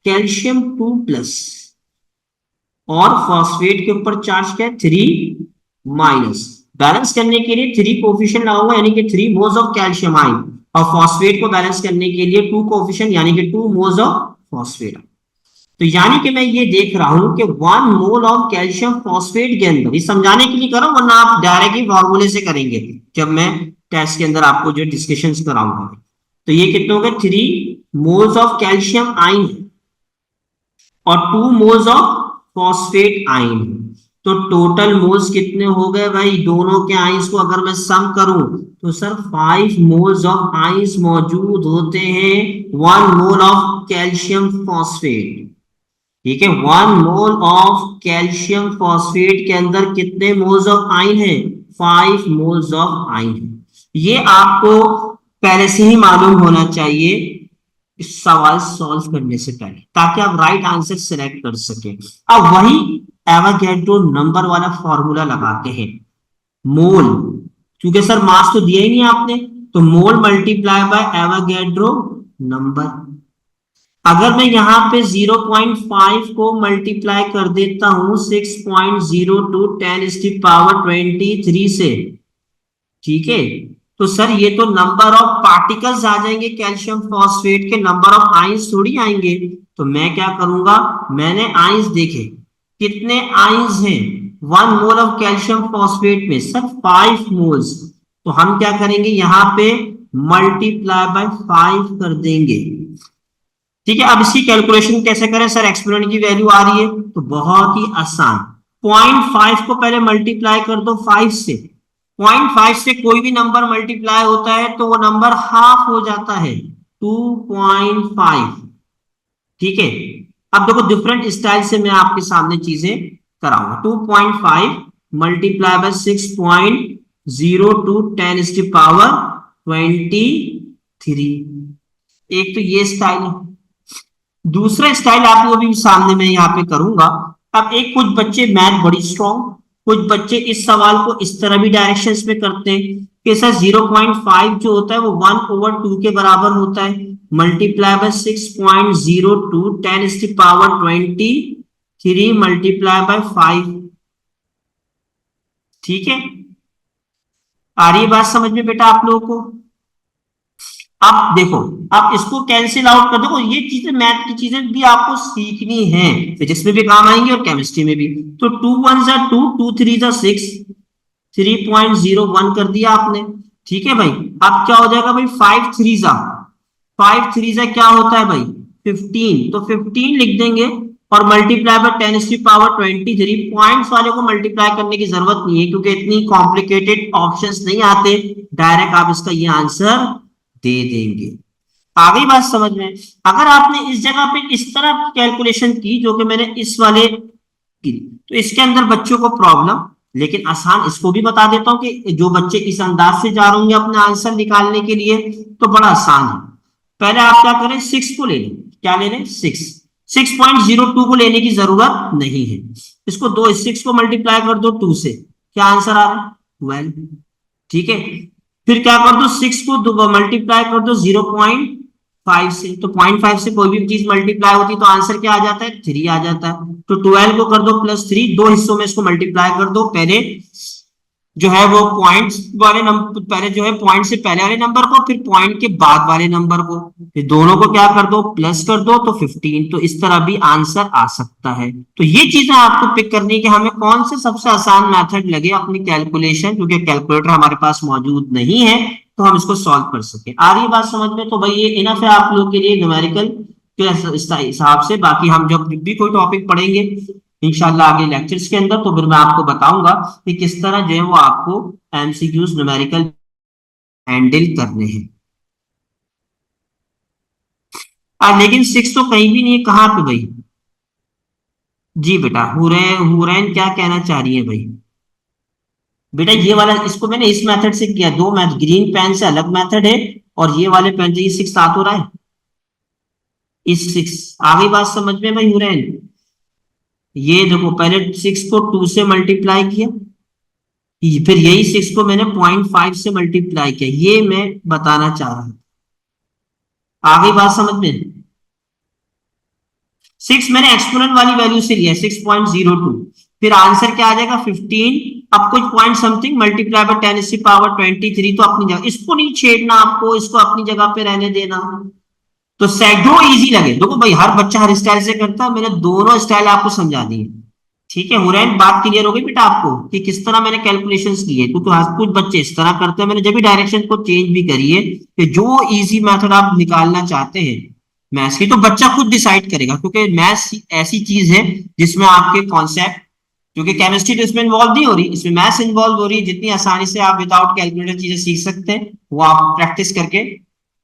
Speaker 1: कैल्शियम 2+ और फॉस्फेट के ऊपर चार्ज क्या है? 3-। बैलेंस करने के लिए 3 कोफिशिएंट लगाऊंगा, यानी कि 3 मोल्स ऑफ कैल्शियम आयन, और फॉस्फेट को बैलेंस करने के लिए 2 कोफिशिएंट यानी कि 2 मोल्स ऑफ फॉस्फेट। तो यानी कि मैं ये देख रहा हूं कि 1 मोल ऑफ कैल्शियम फॉस्फेट के अंदर, ये समझाने के लिए कर रहा हूं वरना आप डायरेक्ट ही फॉर्मूले से करेंगे जब मैं टेस्ट के अंदर आपको जो डिस्कशन कराऊंगा। तो ये कितने हो गए? 3 मोल्स ऑफ कैल्शियम आयन और 2 मोल्स ऑफ फॉस्फेट आयन, तो टोटल मोल्स कितने हो गए भाई? दोनों के आयंस को अगर मैं सम करूं तो सर 5 मोल्स ऑफ आयंस मौजूद होते हैं 1 मोल ऑफ कैल्शियम फॉस्फेट, ठीक है। 1 मोल ऑफ कैल्शियम फॉस्फेट के अंदर कितने मोल्स ऑफ आयन है? 5 मोल्स ऑफ आयन है। ये आपको पहले से ही मालूम होना चाहिए इस सवाल सॉल्व करने से पहले, ताकि आप राइट आंसर सिलेक्ट कर सके। अब वही एवोगैड्रो नंबर वाला फॉर्मूला लगाते हैं। मोल, क्योंकि सर मास तो दिया ही नहीं आपने, तो मोल मल्टीप्लाई बाय एवोगैड्रो नंबर। अगर मैं यहां पे 0.5 को मल्टीप्लाई कर देता हूं 6.02 10⁻23 से, ठीक है, तो सर ये तो नंबर ऑफ पार्टिकल्स आ जाएंगे कैल्शियम फॉस्फेट के, नंबर ऑफ आइंस थोड़ी आएंगे। तो मैं क्या करूंगा, मैंने आइंस देखे कितने आइंस हैं, 1 मोल ऑफ कैल्शियम फॉस्फेट में सर 5 मोल्स, तो हम क्या करेंगे यहाँ पे मल्टीप्लाई बाय 5 कर देंगे। ठीक है, अब इसकी कैलकुलेशन कैसे करें सर, एक्सपोनेंट की वैल्यू आ रही है तो बहुत ही आसान, 0.5 को पहले मल्टीप्लाई कर दो 5 से, 0.5 से कोई भी नंबर मल्टीप्लाई होता है तो वो नंबर हाफ हो जाता है, 2.5। ठीक है, अब देखो डिफरेंट स्टाइल से मैं आपके सामने चीजें कराऊंगा। 2.5 मल्टीप्लाई बाय 6.02 10⁻23। एक तो ये स्टाइल है, दूसरा स्टाइल आपको भी सामने मैं यहाँ पे करूंगा। अब एक कुछ बच्चे मैथ बड़ी स्ट्रॉन्ग, कुछ बच्चे इस सवाल को इस तरह भी डायरेक्शंस में करते हैं कि सर 0.5 जो होता है वो 1/2 के बराबर होता है, मल्टीप्लाई बाय 6.02 10⁻23 मल्टीप्लाई बाय 5। ठीक है, आ रही है बात समझ में बेटा आप लोगों को? आप देखो, आप इसको कैंसिल आउट कर दो, ये चीजें मैथ की चीजें भी आपको सीखनी है, फिजिक्स में भी काम आएंगी और केमिस्ट्री में भी। तो 2 1 जा 2, 2 3 जा 6, 3.01 कर दिया आपने। ठीक है भाई, अब क्या हो जाएगा भाई, 5 3 जा 5 3 जा क्या होता है भाई 15, तो 15 लिख देंगे और मल्टीप्लाई बाय 10⁻23। पॉइंट्स वाले को मल्टीप्लाई करने की जरूरत नहीं है क्योंकि इतनी कॉम्प्लिकेटेड ऑप्शंस नहीं आते, डायरेक्ट आप इसका ये आंसर दे देंगे। आ गई बात समझ में? अगर आपने इस जगह पे इस तरह कैलकुलेशन की जो कि मैंने इस वाले की, तो इसके अंदर बच्चों को प्रॉब्लम, लेकिन आसान इसको भी बता देता हूं कि जो बच्चे इस अंदाज से जा रहे होंगे अपना आंसर निकालने के लिए तो बड़ा आसान है। पहले आप क्या करें, 6 को ले लें, क्या ले लें 6, 6.02 को लेने की जरूरत नहीं है, इसको 6 को मल्टीप्लाई कर दो 2 से, क्या आंसर आ रहा है 12। ठीक है, फिर क्या कर दो 6 को मल्टीप्लाई कर दो 0.5 से, तो 0.5 से कोई भी चीज मल्टीप्लाई होती है तो आंसर क्या आ जाता है 3 आ जाता है। तो 12 को कर दो +3, दो हिस्सों में इसको मल्टीप्लाई कर दो, पहले जो है वो पॉइंट वाले नंबर, पहले जो है पॉइंट से पहले वाले नंबर को, फिर पॉइंट के बाद वाले नंबर को, फिर दोनों को क्या कर दो प्लस कर दो तो 15। तो इस तरह भी आंसर आ सकता है। तो ये चीजें आपको पिक करनी है कि हमें कौन से सबसे आसान मेथड लगे अपनी कैलकुलेशन, क्योंकि कैलकुलेटर हमारे पास मौजूद नहीं है तो हम इसको सॉल्व कर सके। आ रही बात समझ में? तो भाई ये इनफ है आप लोग के लिए न्यूमेरिकल के हिसाब से। बाकी हम जब भी कोई टॉपिक पढ़ेंगे इंशाल्लाह आगे लेक्चर्स के अंदर, तो फिर मैं आपको बताऊंगा कि किस तरह जो है वो आपको एमसीक्यूज न्यूमेरिकल हैंडल करने हैं। लेकिन 6 तो कहीं भी नहीं है, कहाँ पे भाई? जी बेटा, हुरैन क्या कहना चाह रही है भाई? बेटा ये वाला, इसको मैंने इस मेथड से किया, दो मैथ, ग्रीन पेन से अलग मेथड है और ये वाले पेन से, ये 6 आ तो रहा है, इस 6 आ गई बात समझ में भाई हुरैन? ये देखो पहले 6 को 2 से मल्टीप्लाई किया, फिर यही 6 को मैंने 0.5 से मल्टीप्लाई किया, ये मैं बताना चाह रहा हूं। आ गई बात समझ में? 6 मैंने एक्सपोनेंट वाली वैल्यू से लिया 6.02, फिर आंसर क्या आ जाएगा 15। अब कुछ पॉइंट समथिंग मल्टीप्लाई बाय 10⁻23, तो अपनी जगह इसको नहीं छेड़ना, आपको इसको अपनी जगह पे रहने देना। तो जो इजी लगे, देखो भाई हर बच्चा हर स्टाइल से करता है, मैंने दोनों स्टाइल आपको समझा दिए। ठीक है हुरैन, बात क्लियर हो गई बेटा आपको कि किस तरह मैंने कैलकुलेशंस किए? क्योंकि कुछ बच्चे इस तरह करते हैं, मैंने जब भी डायरेक्शन को चेंज भी करी है कि जो इजी मेथड आप निकालना चाहते हैं मैथ्स की, तो बच्चा खुद डिसाइड करेगा, क्योंकि मैथ्स ऐसी चीज है जिसमें आपके कॉन्सेप्ट, क्योंकि केमिस्ट्री तो इसमें इन्वॉल्व नहीं हो रही, इसमें मैथ्स इन्वॉल्व हो रही है, जितनी आसानी से आप विदाउट कैलकुलेटर चीजें सीख सकते हैं वो आप प्रैक्टिस करके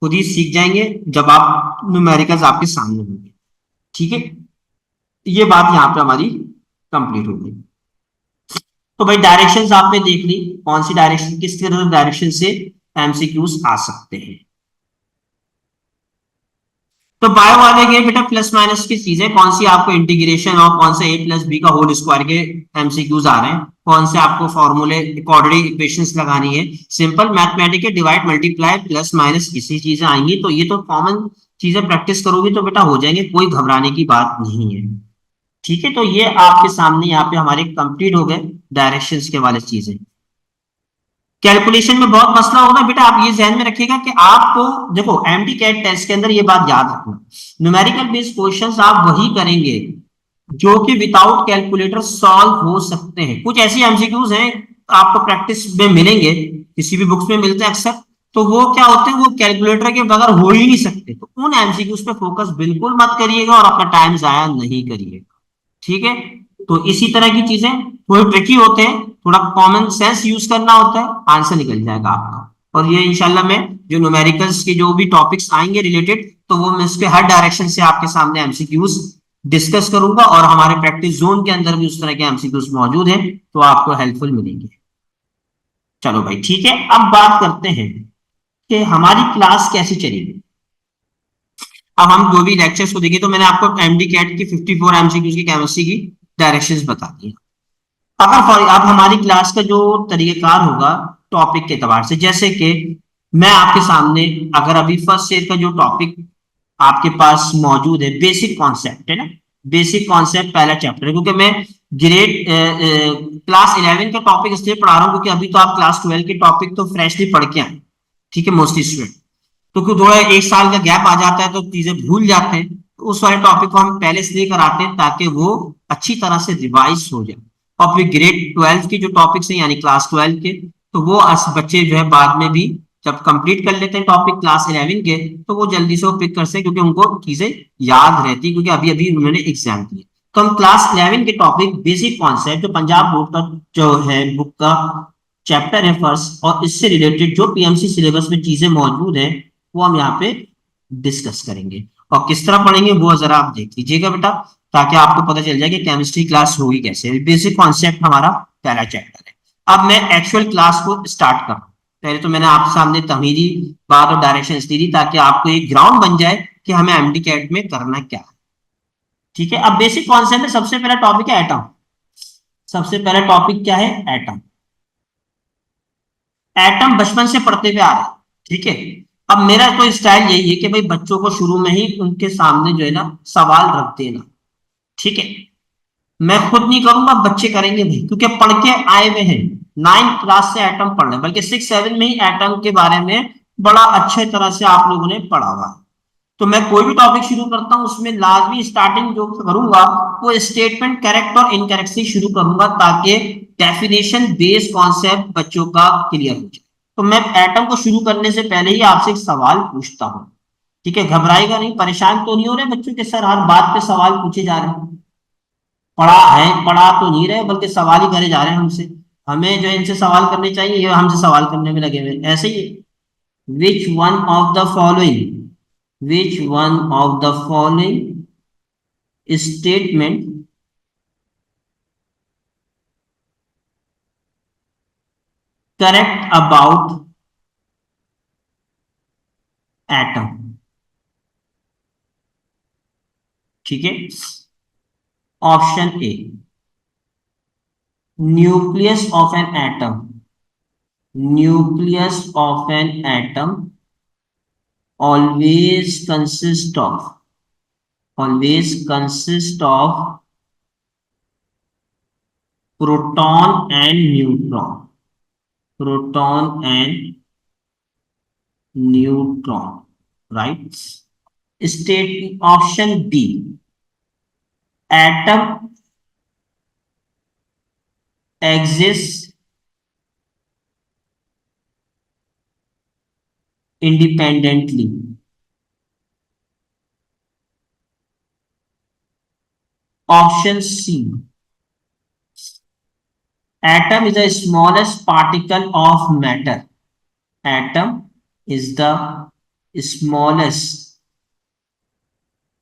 Speaker 1: खुद ही सीख जाएंगे जब आप न्यूमेरिकल्स आपके सामने होंगे। ठीक है, ये बात यहाँ पे हमारी कंप्लीट हो गई। तो भाई डायरेक्शंस आपने देख ली, कौन सी डायरेक्शन, किस तरह डायरेक्शन से एमसीक्यूज आ सकते हैं। तो बायो वाले के बेटा प्लस माइनस की चीजें कौन सी, आपको इंटीग्रेशन और कौन से a+b का होल स्क्वायर के एमसीक्यूज आ रहे हैं, कौन से आपको फॉर्मूले क्वाड्रेटिक इक्वेशंस लगानी है, simple mathematical divide multiply plus minus किसी चीजें आएंगी, तो ये तो कॉमन चीजें प्रैक्टिस करोगी तो बेटा हो जाएंगे, कोई घबराने की बात नहीं है। ठीक है, तो ये आपके सामने यहाँ पे हमारे कंप्लीट हो गए डायरेक्शंस के वाले चीजें। कैलकुलेशन में बहुत मसला होगा बेटा, आप ये ध्यान में रखिएगा कि आपको देखो एमडी कैट टेस्ट के अंदर ये बात याद रखना, न्यूमेरिकल बेस्ड क्वेश्चंस आप वही करेंगे जो कि विदाउट कैलकुलेटर सॉल्व हो सकते हैं। कुछ ऐसी एमसीक्यूज हैं आपको प्रैक्टिस में मिलेंगे, किसी भी बुक्स में मिलते हैं अक्सर, तो वो क्या होते हैं, वो कैलकुलेटर के बगैर हो ही नहीं सकते। तो उन एमसीक्यूज पे फोकस बिल्कुल मत करिएगा और अपना टाइम जाया नहीं करिएगा, ठीक है। तो इसी तरह की चीजें थोड़ी ट्रिकी होते हैं, थोड़ा कॉमन सेंस यूज करना होता है, आंसर निकल जाएगा आपका। और ये इंशाल्लाह मैं जो न्यूमेरिकल्स के जो भी टॉपिक्स आएंगे रिलेटेड, तो वो मैं उसके हर डायरेक्शन से आपके सामने एमसीक्यूज डिस्कस करूंगा, और हमारे प्रैक्टिस जोन के अंदर भी उस तरह के एमसीक्यूज मौजूद हैं, तो आपको हेल्पफुल मिलेंगे। चलो भाई ठीक है, अब बात करते हैं कि हमारी क्लास कैसी चलेगी। अब हम जो भी लेक्चर्स को देखें, तो मैंने आपको एमडी कैट की 54 एमसीक्यूज की केमिस्ट्री की डायरेक्शंस बता दी। अब हमारी क्लास का जो तरीकेकार होगा टॉपिक के एतबार से, जैसे कि मैं आपके सामने, अगर अभी फर्स्ट ईयर का जो टॉपिक आपके पास मौजूद है, बेसिक कॉन्सेप्ट है ना, बेसिक कॉन्सेप्ट पहला चैप्टर है, क्योंकि मैं ग्रेड क्लास 11 का टॉपिक इसलिए पढ़ा रहा हूँ क्योंकि अभी तो आप क्लास 12 के टॉपिक तो फ्रेशली पढ़ के आए, ठीक है, मोस्टली स्टूडेंट। तो क्यों थोड़ा एक साल का गैप आ जाता है तो चीजें भूल जाते हैं, तो उस वाले टॉपिक को हम पहले इसलिए कराते हैं ताकि वो अच्छी तरह से रिवाइज हो जाए। और फिर ग्रेड 12 के जो टॉपिक्स हैं यानी क्लास 12 के, तो वो बच्चे जो है बाद में भी जब कंप्लीट कर लेते हैं टॉपिक क्लास 11 के, तो वो जल्दी से वो पिक कर सकते क्योंकि उनको चीजें याद रहती, क्योंकि अभी अभी उन्होंने एग्जाम दिए। तो हम क्लास 11 के टॉपिक बेसिक कॉन्सेप्ट जो पंजाब बोर्ड का जो है बुक का चैप्टर है फर्स्ट, और इससे रिलेटेड जो पीएमसी सिलेबस में चीजें मौजूद है, वो हम यहाँ पे डिस्कस करेंगे। और किस तरह पढ़ेंगे वो जरा आप देख लीजिएगा बेटा, ताकि आपको पता चल जाए कि केमिस्ट्री क्लास होगी कैसे। बेसिक कॉन्सेप्ट हमारा पहला चैप्टर है। अब मैं एक्चुअल क्लास को स्टार्ट कर रहा हूँ। पहले तो मैंने आपके सामने तमीरी बात और डायरेक्शन दी थी ताकि आपको एक ग्राउंड बन जाए कि हमें एमडी कैट में करना क्या है, ठीक है। अब बेसिक कॉन्सेप्ट में सबसे पहला टॉपिक है एटम। सबसे पहला टॉपिक क्या है, एटम। एटम बचपन से पढ़ते हुए आ रहे हैं, ठीक है। अब मेरा तो स्टाइल यही है कि भाई बच्चों को शुरू में ही उनके सामने जो है ना सवाल रख देना, ठीक है। मैं खुद नहीं करूंगा, बच्चे करेंगे भाई, क्योंकि पढ़ के आए हुए हैं। 9th क्लास से एटम पढ़ रहे, बल्कि 6 7 में ही एटम के बारे में बड़ा अच्छे तरह से आप लोगों ने पढ़ा हुआ है। तो मैं कोई भी टॉपिक शुरू करता हूं उसमें लाजमी स्टार्टिंग जो करूंगा वो स्टेटमेंट करेक्ट और इनकरेक्ट से शुरू करूंगा, ताकि डेफिनेशन बेस्ड कॉन्सेप्ट बच्चों का क्लियर हो जाए। तो मैं एटम को शुरू करने से पहले ही आपसे एक सवाल पूछता हूं, ठीक है। घबराएगा नहीं, परेशान तो नहीं हो रहे बच्चों के सर हर बात पे सवाल पूछे जा रहे हैं। पढ़ा तो नहीं रहे, बल्कि सवाल ही करे जा रहे हैं हमसे। हमें जो इनसे सवाल करने चाहिए, ये हमसे सवाल करने में लगे हुए ऐसे ही। Which one of the following, which one of the following statement correct about atom, ठीक है। Option A, nucleus of an atom, nucleus of an atom always consist of, always consist of proton and neutron, proton and neutron, right? State option B, atom exists independently. Option C, atom is the smallest particle of matter. Atom is the smallest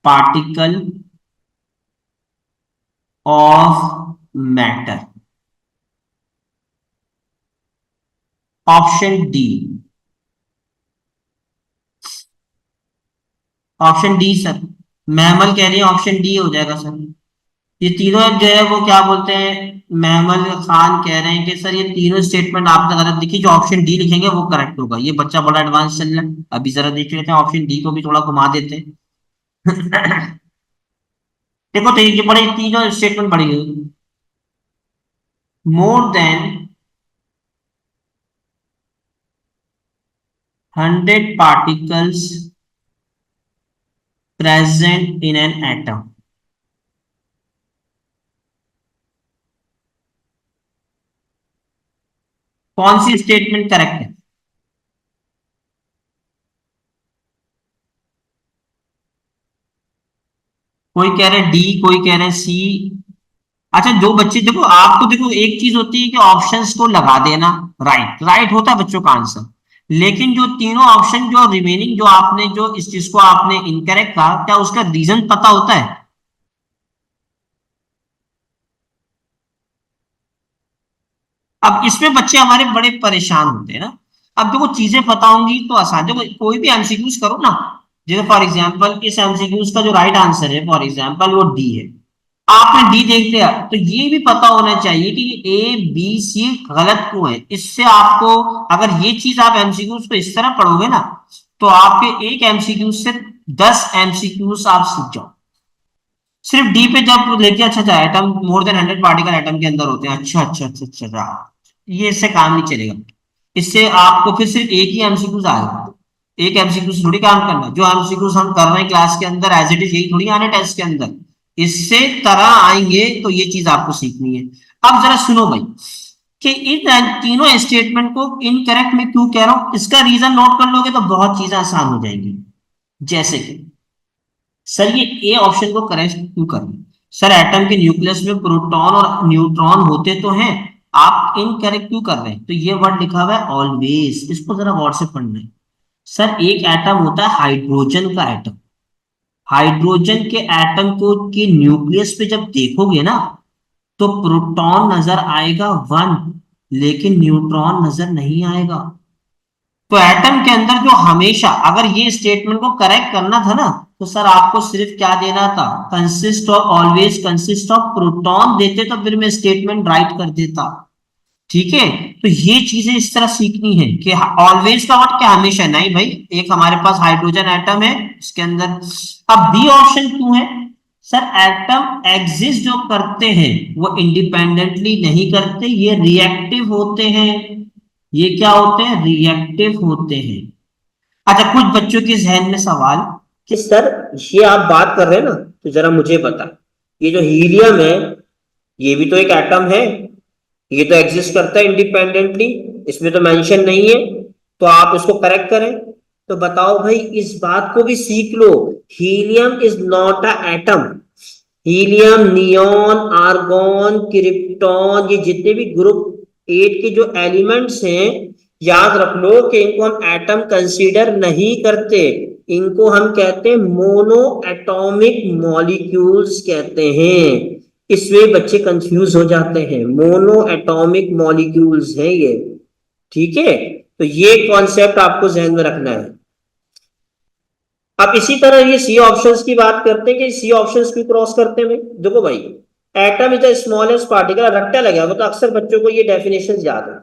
Speaker 1: particle of matter. Option D, option D sir, mammal कह रही है, option D हो जाएगा sir. ये तीनों जो है वो क्या बोलते हैं, महमल खान कह रहे हैं कि सर ये तीनों स्टेटमेंट आपने गलत लिखी, जो ऑप्शन डी लिखेंगे वो करेक्ट होगा। ये बच्चा बड़ा एडवांस चल रहा है, अभी जरा देख लेते हैं, ऑप्शन डी को भी थोड़ा घुमा देते हैं। देखो तो ये बड़े तीनों स्टेटमेंट बड़ी, more than 100 particles present in an atom, कौन सी स्टेटमेंट करेक्ट है? कोई कह रहे डी, कोई कह रहे सी। अच्छा, जो बच्चे देखो, आपको देखो एक चीज होती है कि ऑप्शंस को लगा देना, राइट राइट होता है बच्चों का आंसर। लेकिन जो तीनों ऑप्शन जो रिमेनिंग, जो आपने जो इस चीज को आपने इनकरेक्ट कहा, क्या उसका रीजन पता होता है? अब इसमें बच्चे हमारे बड़े परेशान होते हैं ना। अब देखो चीजें पता होंगी तो आसान, देखो कोई भी एमसीक्यूज करो ना। जैसे फॉर एग्जांपल इस एमसीक्यूज का जो राइट आंसर है फॉर एग्जांपल वो डी है। आपने डी देख लिया तो ये भी पता होना चाहिए कि ए बी सी गलत क्यों है। इससे आपको, अगर ये चीज आप एमसीक्यूज को इस तरह पढ़ोगे ना, तो आपके एक एमसीक्यूज से 10 एमसीक्यूज आप सीख जाओ। सिर्फ डी पे जब लेके, अच्छा अच्छा atom more than 100 particle atom के अंदर होते हैं, अच्छा अच्छा अच्छा अच्छा अच्छा, ये इससे काम नहीं चलेगा। इससे आपको फिर सिर्फ एक ही एमसीक्यूज आएगा। एक एमसीक्यूज थोड़ी काम करना, जो एमसीक्यूज हम कर रहे हैं क्लास के अंदर एज इट इज यही थोड़ी आने टेस्ट के अंदर। इससे तरह आएंगे तो ये चीज आपको सीखनी है। अब जरा सुनो भाई, कि इन तीनों स्टेटमेंट को इनकरेक्ट में क्यों कह रहा हूं, इसका रीजन नोट कर लोगे तो बहुत चीजें आसान हो जाएंगी। जैसे कि सर ये ए ऑप्शन को करेक्ट क्यों करना? सर एटम के न्यूक्लियस में प्रोटॉन और न्यूट्रॉन होते तो हैं, आप इनकरेक्ट क्यों कर रहे हैं? तो ये वर्ड लिखा हुआ है ऑलवेज, इसको जरा गौर से पढ़ना है। सर एक एटम होता है हाइड्रोजन का एटम। हाइड्रोजन के एटम को के न्यूक्लियस पे जब देखोगे ना, तो प्रोटॉन नजर आएगा 1, लेकिन न्यूट्रॉन नजर नहीं आएगा। तो एटम के अंदर जो हमेशा, अगर ये स्टेटमेंट को करेक्ट करना था ना, तो सर आपको सिर्फ क्या देना था, consist of, always consist of proton देते तो फिर मैं स्टेटमेंट राइट कर देता। ठीक है, तो ये चीजें इस तरह सीखनी है कि ऑलवेज का वर्ड क्या, हमेशा नहीं भाई। एक हमारे पास हाइड्रोजन एटम है इसके अंदर। अब बी ऑप्शन क्यों है? सर एटम एग्जिस्ट जो करते हैं वो इंडिपेंडेंटली नहीं करते, ये रिएक्टिव होते हैं। ये क्या होते हैं? रिएक्टिव होते हैं। अच्छा, कुछ बच्चों के जहन में सवाल कि सर ये आप बात कर रहे हैं ना, तो जरा मुझे बता, ये जो हीलियम है ये भी तो एक एटम है, ये तो एग्जिस्ट करता है इंडिपेंडेंटली, इसमें तो मेंशन नहीं है, तो आप इसको करेक्ट करें। तो बताओ भाई, इस बात को भी सीख लो, helium is not a atom. Helium, neon, argon, krypton, ये जितने भी ग्रुप 8 के जो एलिमेंट्स हैं, याद रख लो कि इनको हम एटम कंसीडर नहीं करते। इनको हम कहते हैं मोनो एटॉमिक मॉलिक्यूल्स कहते हैं। इसमें बच्चे कंफ्यूज हो जाते हैं, मोनो एटॉमिक मॉलिक्यूल्स हैं ये। ठीक है, तो ये कॉन्सेप्ट आपको जहन में रखना है। अब इसी तरह ये सी ऑप्शंस की बात करते हैं कि सी ऑप्शंस क्यों क्रॉस करते हैं भाई। देखो भाई, atom is the smallest particle, रट्टा लगा हुआ, तो अक्सर बच्चों को ये डेफिनेशन याद है।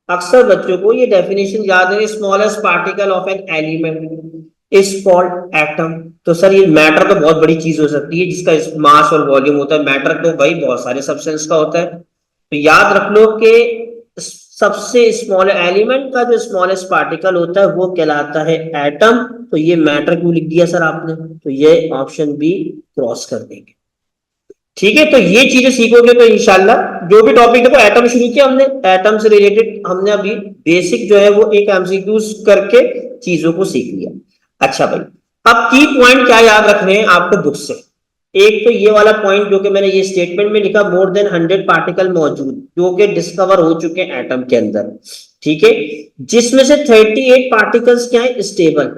Speaker 1: अक्सर बच्चों को ये डेफिनेशन याद है, smallest particle of an element is called atom. तो सर ये मैटर तो बहुत बड़ी चीज हो सकती है जिसका मास और वॉल्यूम होता है, मैटर तो भाई बहुत सारे सब्सटेंस का होता है। तो याद रख लो कि सबसे स्मॉल एलिमेंट का जो स्मॉलेस्ट पार्टिकल होता है वो कहलाता है एटम। तो ये मैटर क्यों लिख दिया सर आपने, तो ये ऑप्शन बी क्रॉस कर देंगे। ठीक है, तो ये चीजें सीखोगे तो इंशाल्लाह जो भी टॉपिक, देखो एटम शुरू किया हमने, एटम से रिलेटेड हमने अभी बेसिक जो है वो एक एमसीक्यूज करके चीजों को सीख लिया। अच्छा भाई, अब की पॉइंट क्या याद रखने हैं आपको बुक से? एक तो ये वाला पॉइंट जो कि मैंने ये स्टेटमेंट में लिखा, मोर देन 100 पार्टिकल मौजूद जो कि डिस्कवर हो चुके हैं एटम के अंदर। ठीक है, जिसमें से 38 पार्टिकल्स क्या है, स्टेबल।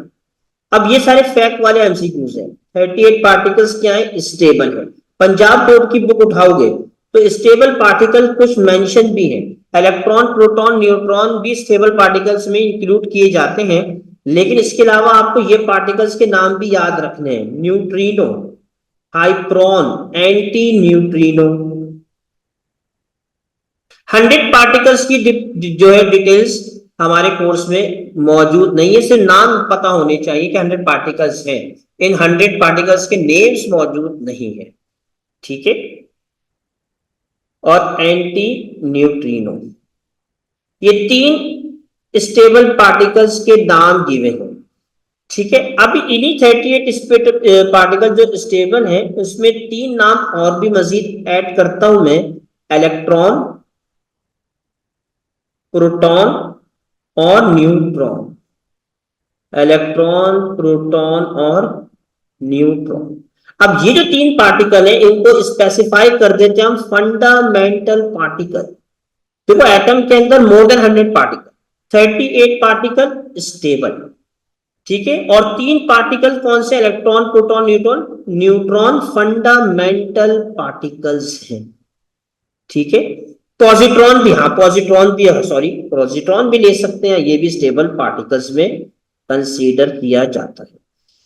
Speaker 1: अब ये सारे फैक्ट वाले एमसीक्यूज हैं। 38 पार्टिकल्स क्या है, स्टेबल है। पंजाब बोर्ड की बुक उठाओगे तो स्टेबल पार्टिकल कुछ मेंशन भी है, इलेक्ट्रॉन, प्रोटॉन, न्यूट्रॉन भी स्टेबल पार्टिकल्स में इंक्लूड किए जाते हैं। लेकिन इसके अलावा आपको ये पार्टिकल्स के नाम भी याद रखने हैं, न्यूट्रिनो, हाइप्रोन, एंटी न्यूट्रिनो। 100 पार्टिकल्स की जो है डिटेल्स हमारे कोर्स में मौजूद नहीं है, सिर्फ नाम पता होने चाहिए कि 100 पार्टिकल्स हैं। इन 100 पार्टिकल्स के नेम्स मौजूद नहीं है। ठीक है, और एंटी न्यूट्रिनो, ये 3 स्टेबल पार्टिकल्स के नाम दिए हैं। ठीक है, अब इन्हीं 38 पार्टिकल जो स्टेबल हैं उसमें 3 नाम और भी मजीद ऐड करता हूं मैं, इलेक्ट्रॉन, प्रोटॉन और न्यूट्रॉन, इलेक्ट्रॉन, प्रोटॉन और न्यूट्रॉन। अब ये जो तीन पार्टिकल है इनको स्पेसिफाई कर देते हैं हम फंडामेंटल पार्टिकल। देखो एटम के अंदर more than 100 particle, 38 particle stable, ठीक है, और तीन पार्टिकल कौन से, electron, proton, neutron. Neutron fundamental particles हैं, ठीक है। पॉजिट्रॉन भी, हाँ पॉजिट्रॉन भी, सॉरी पॉजिट्रॉन भी ले सकते हैं, ये भी स्टेबल पार्टिकल्स में कंसीडर किया जाता है।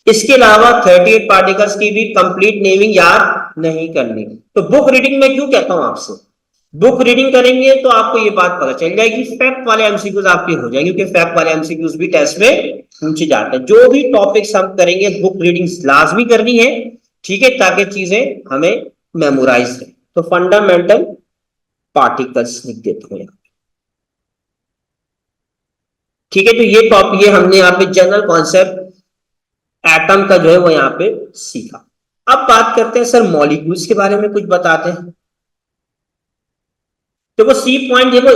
Speaker 1: इसके अलावा 38 पार्टिकल्स की भी कंप्लीट नेमिंग याद नहीं करनी। तो बुक रीडिंग में क्यों कहता हूं आपसे, बुक रीडिंग करेंगे तो आपको ये बात पता चल जाएगी, फैक्ट वाले एमसीक्यूज आपके हो जाएंगे, क्योंकि फैक्ट वाले एमसीक्यूज भी टेस्ट में पूछे जाते हैं। जो भी टॉपिक्स हम करेंगे बुक रीडिंग लाजमी करनी है, ठीक है, ताकि चीजें हमें मेमोराइज रहे। तो फंडामेंटल पार्टिकल्स लिख देता हूं, ठीक है। तो ये टॉपिक, ये हमने यहाँ पे जनरल कॉन्सेप्ट एटम का जो है वो यहाँ पे सीखा। अब बात करते हैं सर मॉलिक्यूल्स के बारे में, कुछ बताते हैं। देखो सी पॉइंट देखो,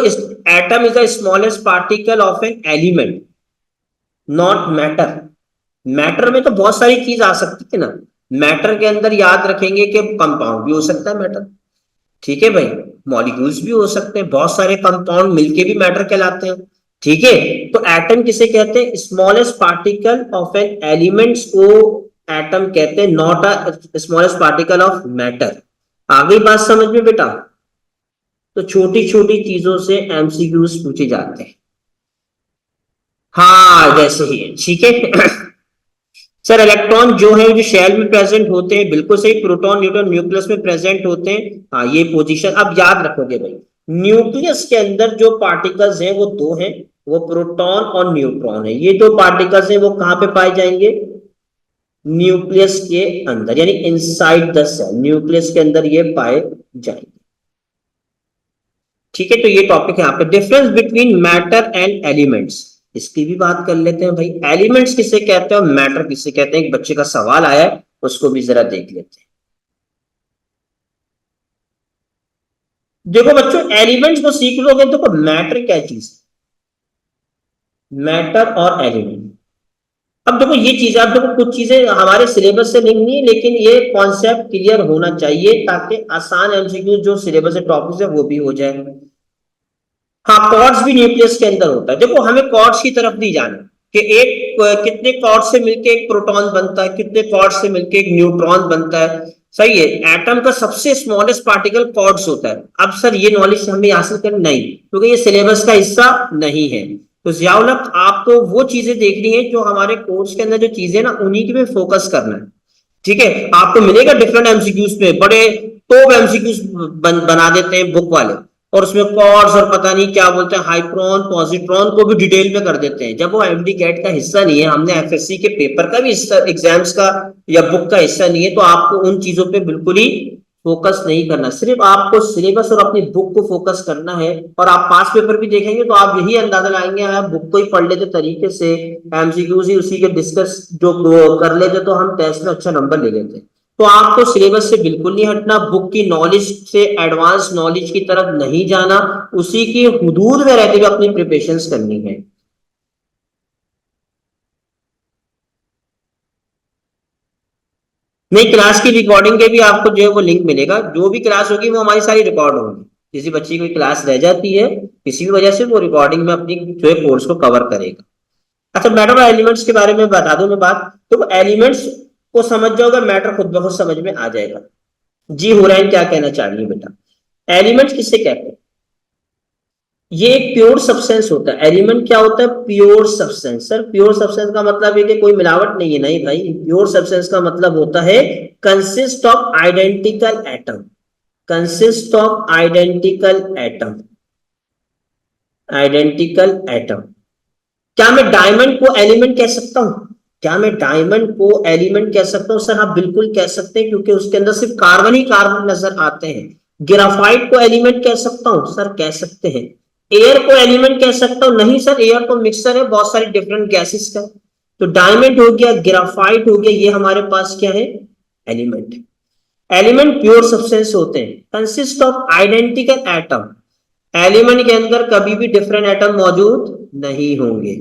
Speaker 1: atom is the smallest particle of an element, not matter. Matter में तो बहुत सारी चीज आ सकती है ना, मैटर के अंदर याद रखेंगे कि कंपाउंड भी हो सकता है मैटर, ठीक है भाई, मॉलिक्यूल्स भी हो सकते हैं, बहुत सारे कंपाउंड मिलके भी मैटर कहलाते हैं, ठीक है। तो एटम किसे कहते हैं, smallest particle of an elements को एटम कहते हैं, not a smallest particle of matter. आ गई बात समझ में बेटा। तो छोटी छोटी चीजों से एमसीक्यूज पूछे जाते हैं, हाँ जैसे ही, ठीक है। सर इलेक्ट्रॉन जो है जो शेल में प्रेजेंट होते हैं, बिल्कुल सही, प्रोटॉन न्यूट्रॉन न्यूक्लियस में प्रेजेंट होते हैं, हाँ ये पोजीशन अब याद रखोगे भाई। न्यूक्लियस के अंदर जो पार्टिकल्स हैं वो दो हैं, वो प्रोटॉन और न्यूट्रॉन है। ये दो पार्टिकल्स हैं वो कहां पे पाए जाएंगे, न्यूक्लियस के अंदर, यानी इनसाइड द सेल, न्यूक्लियस के अंदर ये पाए जाएंगे, ठीक है। तो ये टॉपिक है यहाँ पे, difference between matter and elements, इसकी भी बात कर लेते हैं भाई। एलिमेंट्स किसे कहते हैं और मैटर किसे कहते हैं, एक बच्चे का सवाल आया है, उसको भी जरा देख लेते हैं। देखो बच्चों एलिमेंट्स को सीख लोगे तो मैटर क्या चीज, मैटर और एलिमेंट। अब देखो ये चीज, अब देखो कुछ चीजें हमारे सिलेबस से लिंक नहीं है, लेकिन ये कॉन्सेप्ट क्लियर होना चाहिए ताकि आसान एमसीक्यू जो सिलेबस से टॉपिक है वो भी हो जाए। हाँ कॉर्ड्स भी न्यूक्लियस के अंदर होता है। देखो हमें कॉर्ड्स की तरफ नहीं जाना कि एक कितने कॉर्ड से मिलके एक प्रोटॉन बनता है, कितने कॉर्ड से मिलके एक न्यूट्रॉन बनता है, सही है। एटम का सबसे स्मॉलेस्ट पार्टिकल कॉर्ड्स होता है। अब सर ये नॉलेज हमें हासिल करनी नहीं, क्योंकि ये सिलेबस का हिस्सा नहीं है। तो जियाउल-हक आपको वो चीजें देखनी है जो हमारे कोर्स के अंदर जो चीजें ना उन्हीं की में फोकस करना है, ठीक है। आपको मिलेगा डिफरेंट एमसीक्यूज में बड़े टॉप एमसीक्यूज बना देते हैं बुक वाले, और उसमें कॉर्ड्स और पता नहीं क्या बोलते हैं हाइड्रोन पॉजिट्रॉन को भी डिटेल में कर देते हैं, जब वो एमडी कैट का हिस्सा नहीं है, हमने एफएससी के पेपर का भी हिस्सा, एग्जाम्स का या बुक का हिस्सा नहीं है, तो आपको उन चीजों पे बिल्कुल ही फोकस नहीं करना, सिर्फ आपको सिलेबस और अपनी बुक को फोकस करना है। और आप पास पेपर भी देखेंगे तो आप यही अंदाजा लाएंगे, आप बुक को ही पढ़ लेते तरीके से, एमसीक्यूज ही उसी के डिस्कस जो कर लेते तो हम टेस्ट में अच्छा नंबर ले लेते। तो आपको सिलेबस से बिल्कुल नहीं हटना, बुक की नॉलेज से एडवांस नॉलेज की तरफ नहीं जाना, उसी की हुदूद में रहते हुए अपनी प्रिपरेशंस करनी है। नहीं क्लास की रिकॉर्डिंग के भी आपको जो है वो लिंक मिलेगा, जो भी क्लास होगी वो हमारी सारी रिकॉर्ड होगी। किसी बच्ची की क्लास रह जाती है किसी भी वजह से, वो रिकॉर्डिंग में अपनी जो है कोर्स को कवर करेगा। अच्छा मैटर और एलिमेंट्स के बारे में बता दूं मैं बात, तो एलिमेंट्स को समझ जाओगे, मैटर खुद ब खुद समझ में आ जाएगा। जी हो रहा है, क्या कहना चाह रही है बेटा। एलिमेंट्स किसे कहते हैं, ये एक प्योर सब्सटेंस होता है। एलिमेंट क्या होता है, pure substance. Sir pure substance का मतलब है कि कोई मिलावट नहीं है, नहीं भाई, प्योर सब्सटेंस का मतलब होता है consist of identical atom, consist of identical atom, identical atom. क्या मैं डायमंड को एलिमेंट कह सकता हूं, क्या मैं डायमंड को एलिमेंट कह सकता हूं, सर हाँ बिल्कुल कह सकते हैं, क्योंकि उसके अंदर सिर्फ कार्बन ही कार्बन नजर आते हैं। ग्राफाइट को एलिमेंट कह सकता हूं, सर कह सकते हैं। एयर को एलिमेंट कह सकता हूं, नहीं सर एयर तो मिक्सर है बहुत सारी डिफरेंट गैसेस का। तो डायमंड हो गया, ग्राफाइट हो गया, ये हमारे पास क्या है, एलिमेंट। एलिमेंट प्योर सब्सटेंस होते हैं, consist of identical atom. Element के अंदर कभी भी डिफरेंट एटम मौजूद नहीं होंगे।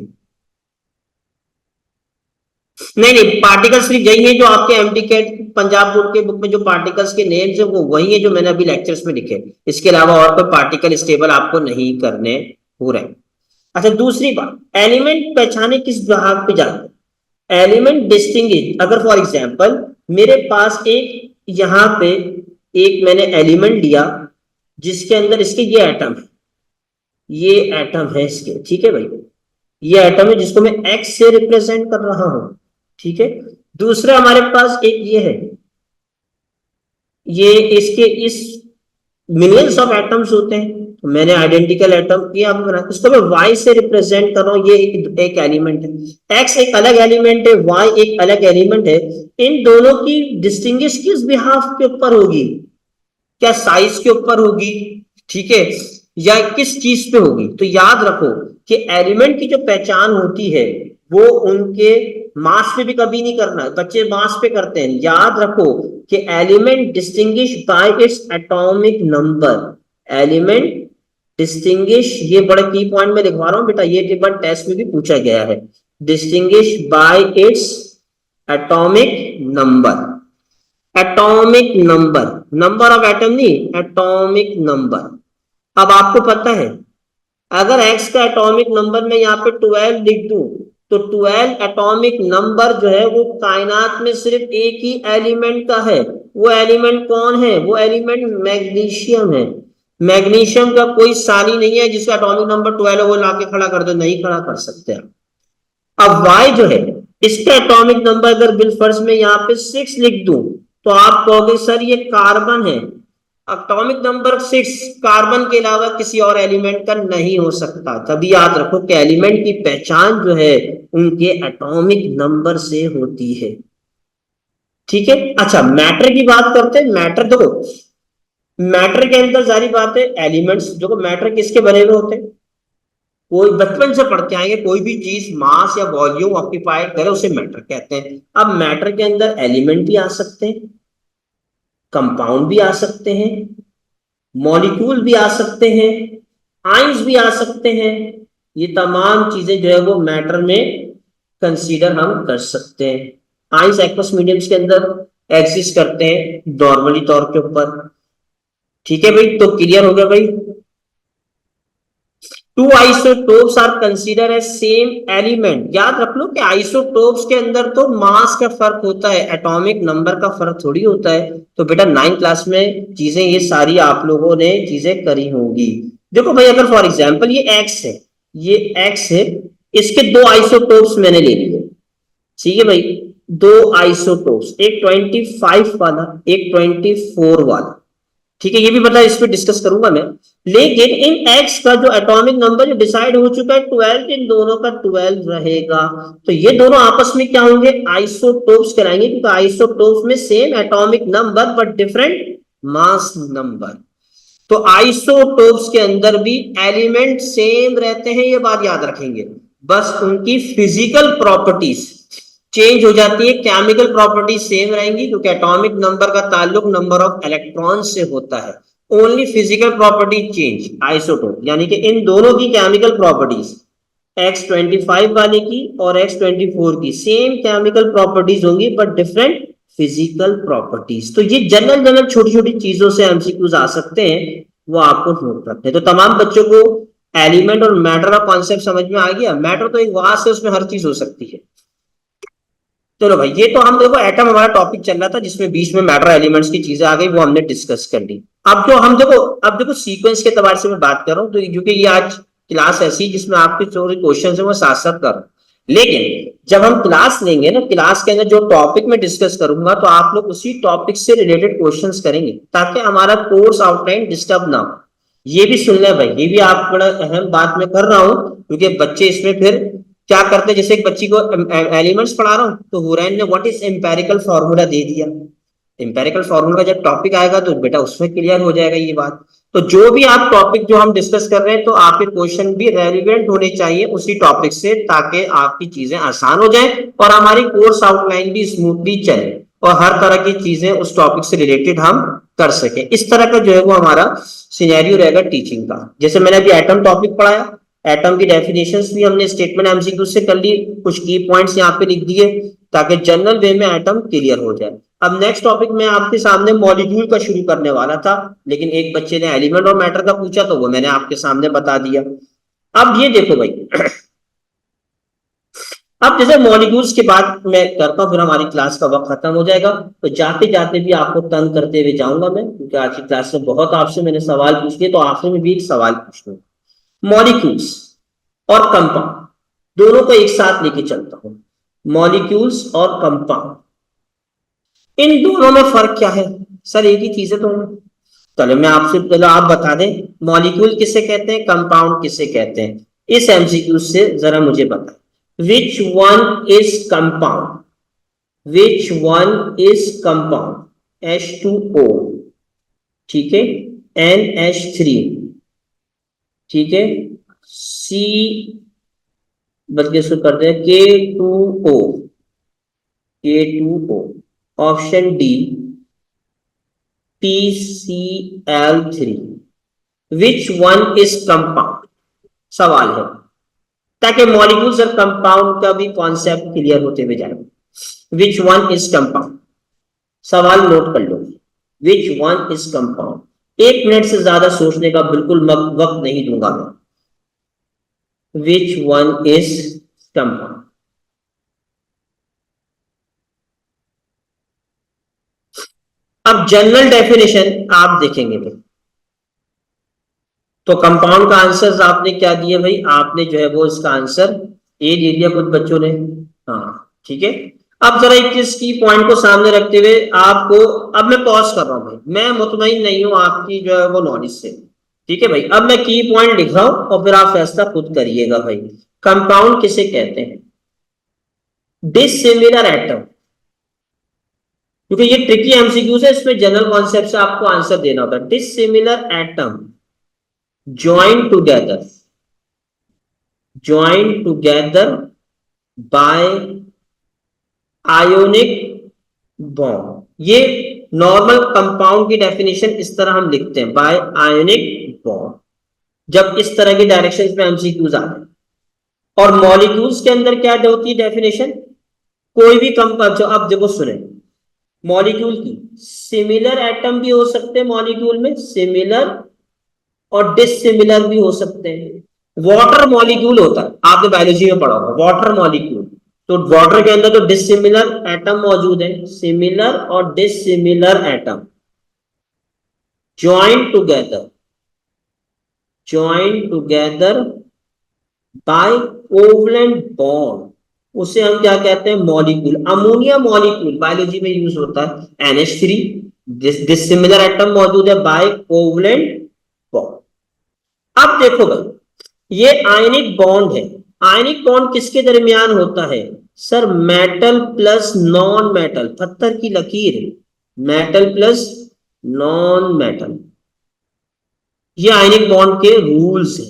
Speaker 1: नहीं नहीं, पार्टिकल सिर्फ यही है जो आपके एमटी के पंजाब बोर्ड के बुक में जो पार्टिकल्स के नेम्स है वो वही है जो मैंने अभी लेक्चर्स में लिखे। इसके अलावा और कोई पार्टिकल स्टेबल आपको नहीं करने हो रहे। अच्छा, दूसरी बात, एलिमेंट पहचाने किस भाग पे जाते हैं? एलिमेंट डिस्टिंग्विश, अगर फॉर एग्जांपल मेरे पास एक यहां पे एक मैंने एलिमेंट लिया जिसके अंदर इसके ये एटम है, ये एटम है इसके, ठीक है भाई, ये एटम है जिसको मैं एक्स से रिप्रेजेंट कर रहा हूं, ठीक है। दूसरा हमारे पास एक ये है, ये इसके इस मिलियंस ऑफ एटम्स होते हैं, तो मैंने आइडेंटिकल एटम ये आप बना, इसको मैं वाई से रिप्रेजेंट कर रहा हूं, ये एक एलिमेंट है, एक्स एक अलग एलिमेंट है, वाई एक अलग एलिमेंट है। इन दोनों की डिस्टिंग्विश किस बिहाफ के ऊपर होगी? क्या साइज के ऊपर होगी, ठीक है, या किस चीज पे होगी? तो याद रखो कि एलिमेंट की जो पहचान होती है वो उनके मास पे भी कभी नहीं करना है, बच्चे मास पे करते हैं। याद रखो कि element distinguish bye its atomic number, element distinguish, ये बड़ा की पॉइंट में लिखवा रहा हूं बेटा, ये एक बार टेस्ट में भी पूछा गया है, distinguish bye its atomic number. Atomic number, number of atom नहीं, एटॉमिक नंबर। अब आपको पता है अगर एक्स का एटॉमिक नंबर में यहाँ पे 12 लिख दूं तो 12 एटॉमिक नंबर जो है वो कायनात में सिर्फ एक ही एलिमेंट का है। वो एलिमेंट कौन है? वो एलिमेंट मैग्नीशियम है। मैग्नीशियम का कोई सानी नहीं है जिसका एटॉमिक नंबर 12 है वो लाके खड़ा कर दो, नहीं खड़ा कर सकते। अब वाई जो है इसका एटॉमिक नंबर अगर बिलफर्ज में यहाँ पे 6 लिख दूं तो आप कहोगे सर ये कार्बन है। एटॉमिक नंबर 6 कार्बन के अलावा किसी और एलिमेंट का नहीं हो सकता। तभी याद रखो कि एलिमेंट की पहचान जो है उनके एटॉमिक नंबर से होती है, ठीक है। अच्छा, मैटर की बात करते हैं। मैटर देखो, मैटर के अंदर जारी बात है एलिमेंट्स, देखो मैटर किसके बने हुए होते हैं? कोई बचपन से पढ़ते आएंगे, कोई भी चीज मास या वॉल्यूम ऑक्यूपाइड करे उसे मैटर कहते हैं। अब मैटर के अंदर एलिमेंट भी आ सकते हैं, कंपाउंड भी आ सकते हैं, मॉलिक्यूल भी आ सकते हैं, आइंस भी आ सकते हैं। ये तमाम चीजें जो है वो मैटर में कंसीडर हम कर सकते हैं। आइंस एक्वस मीडियम्स के अंदर एग्जिस्ट करते हैं नॉर्मली तौर के ऊपर, ठीक है भाई। तो क्लियर हो गया भाई। Two isotopes are consider as same element. याद रख लो कि आइसोटोप्स के अंदर तो मास का फर्क होता है, एटॉमिक नंबर का फर्क थोड़ी होता है। तो बेटा 9th क्लास में चीजें ये सारी आप लोगों ने चीजें करी होंगी। देखो भाई, अगर फॉर एग्जांपल ये एक्स है, ये एक्स है, इसके दो आइसोटोप्स मैंने ले लिए, ठीक है भाई, दो आइसोटोप्स, एक 25 वाला, एक 24 वाला, ठीक है। ये भी बता, इस पे डिस्कस करूंगा मैं। लेकिन इन एक्स का जो एटॉमिक नंबर जो डिसाइड हो चुका है 12, इन दोनों का 12 रहेगा। तो ये दोनों आपस में क्या होंगे? आइसोटोप्स कहलाएंगे, क्योंकि आइसोटोप्स में same atomic number but different mass number. तो आइसोटोप्स के अंदर भी एलिमेंट सेम रहते हैं, ये बात याद रखेंगे, बस उनकी फिजिकल प्रॉपर्टीज चेंज हो जाती है, केमिकल प्रॉपर्टी सेम रहेंगी, क्योंकि एटॉमिक नंबर का ताल्लुक नंबर ऑफ इलेक्ट्रॉन से होता है। Only physical property change isotope, यानी कि इन दोनों की केमिकल प्रॉपर्टीज X25 वाले की और X24 की सेम केमिकल प्रॉपर्टीज होंगी बट डिफरेंट फिजिकल प्रॉपर्टीज। तो ये जनरल छोटी छोटी चीजों से एमसीक्यूज आ सकते हैं, वो आपको नोट रखते हैं। तो तमाम बच्चों को एलिमेंट और मैटर का कॉन्सेप्ट समझ में आ गया। मैटर तो एक वास्ट है, उसमें हर चीज हो सकती है। चलो भाई, ये तो हम देखो एटम हमारा टॉपिक चल रहा था जिसमें बीच में मैटर एलिमेंट्स की चीजें आ गई, वो हमने डिस्कस कर ली। अब जो हम देखो, अब देखो सीक्वेंस के एतबार से मैं बात कर रहा हूँ, तो क्योंकि ये आज क्लास ऐसी जिसमें आपके जो क्वेश्चन है वो साथ साथ कर रहा हूँ। लेकिन जब हम क्लास लेंगे ना, क्लास के अंदर जो टॉपिक में डिस्कस करूंगा तो आप लोग उसी टॉपिक से रिलेटेड क्वेश्चंस करेंगे, ताकि हमारा कोर्स आउटलाइन डिस्टर्ब ना हो। ये भी सुन ले भाई, ये भी आप बड़ा अहम बात मैं कर रहा हूँ, क्योंकि बच्चे इसमें फिर क्या करते हैं, जैसे एक बच्ची को एलिमेंट्स पढ़ा रहा हूँ तो हुरैन ने व्हाट इज एम्पेरिकल फार्मूला दे दिया। एम्पेरिकल फार्मूला का जब टॉपिक आएगा तो बेटा उसमें क्लियर हो जाएगा ये बात। तो जो भी आप टॉपिक जो हम डिस्कस कर रहे हैं, तो आपके क्वेश्चन भी रेलिवेंट होने चाहिए उसी टॉपिक से, ताकि आपकी चीजें आसान हो जाए और हमारी कोर्स आउटलाइन भी स्मूथली चले और हर तरह की चीजें उस टॉपिक से रिलेटेड हम कर सके। इस तरह का जो है वो हमारा सिनेरियो रहेगा टीचिंग का। जैसे मैंने अभी एटम टॉपिक पढ़ाया, एटम की डेफिनेशंस भी हमने स्टेटमेंट एमसीक्यू से कर ली, कुछ की पॉइंट्स यहाँ पे लिख दिए ताकि जनरल वे में एटम क्लियर हो जाए। अब नेक्स्ट टॉपिक मैं आपके सामने मॉलिक्यूल का शुरू करने वाला था, लेकिन एक बच्चे ने एलिमेंट और मैटर का पूछा तो वो मैंने आपके सामने बता दिया। अब ये देखो भाई, अब जैसे मॉलिक्यूल्स के बाद मैं करता हूं, फिर हमारी क्लास का वक्त खत्म हो जाएगा, तो जाते जाते भी आपको तंग करते हुए जाऊंगा मैं, क्योंकि आज की क्लास में बहुत आपसे मैंने सवाल पूछ लिए, तो आखिर में भी एक सवाल पूछ लूँ। मॉलिक्यूल्स और कंपाउंड दोनों को एक साथ लेके चलता हूं। मॉलिक्यूल्स और कंपाउंड, इन दोनों में फर्क क्या है? सर एक ही चीज है दोनों। चलो मैं आपसे पहले आप बता दें, मॉलिक्यूल किसे कहते हैं, कंपाउंड किसे कहते हैं? इस एमसीक्यू से जरा मुझे बताएं, विच one is compound? Which one is compound? H2O, ठीक है, NH3, ठीक है, C बल्कि इसको करते हैं K2O, K2O, option D TCl3। Which one is compound सवाल है, ताकि मॉलिक्यूल्स और कंपाउंड का भी कॉन्सेप्ट क्लियर होते हुए जाए। विच वन इज कंपाउंड, सवाल नोट कर लो, which one is compound. 1 minute से ज्यादा सोचने का बिल्कुल वक्त नहीं दूंगा मैं। विच वन इज कंपाउंड, अब जनरल डेफिनेशन आप देखेंगे तो कंपाउंड का आंसर आपने क्या दिया भाई, आपने जो है वो इसका आंसर ए दे दिया कुछ बच्चों ने। हाँ ठीक है, अब जरा इस की पॉइंट को सामने रखते हुए आपको, अब मैं पॉज कर रहा हूं भाई, मैं मुतमईन नहीं हूं आपकी जो है वो नॉलेज से, ठीक है भाई। अब मैं की पॉइंट लिख रहा हूं और फिर आप फैसला खुद करिएगा भाई। कंपाउंड किसे कहते हैं? डिसिमिलर एटम, क्योंकि ये ट्रिकी एमसीक्यूज है, इसमें जनरल कॉन्सेप्ट से आपको आंसर देना होता है। Dissimilar atom joined together, joined together by ionic bond। ये नॉर्मल कंपाउंड की डेफिनेशन इस तरह हम लिखते हैं, बाय आयोनिक बॉन्ड, जब इस तरह की डायरेक्शन में एमसीक्यूज आते हैं। और मॉलिक्यूल्स के अंदर क्या होती है डेफिनेशन, कोई भी कंपाउंड, अब देखो सुने, मॉलिक्यूल की सिमिलर एटम भी हो सकते हैं मॉलिक्यूल में, सिमिलर और डिसिमिलर भी हो सकते हैं। वाटर मॉलिक्यूल होता है, आपने बायोलॉजी में पढ़ा होगा वाटर मॉलिक्यूल, तो वाटर के अंदर तो डिसिमिलर एटम मौजूद है, सिमिलर और dissimilar atom join together, join together by covalent bond, उसे हम क्या कहते हैं, मॉलिक्यूल। अमोनिया मॉलिक्यूल बायोलॉजी में यूज होता है, NH3, डिसिमिलर एटम मौजूद है बाय कोवलेंट बॉन्ड। अब देखो भाई, ये आयनिक बॉन्ड है, आयनिक बॉन्ड किसके दरमियान होता है? Sir metal plus non metal, पत्थर की लकीर, मेटल प्लस नॉन मेटल, ये आयनिक बॉन्ड के रूल्स है।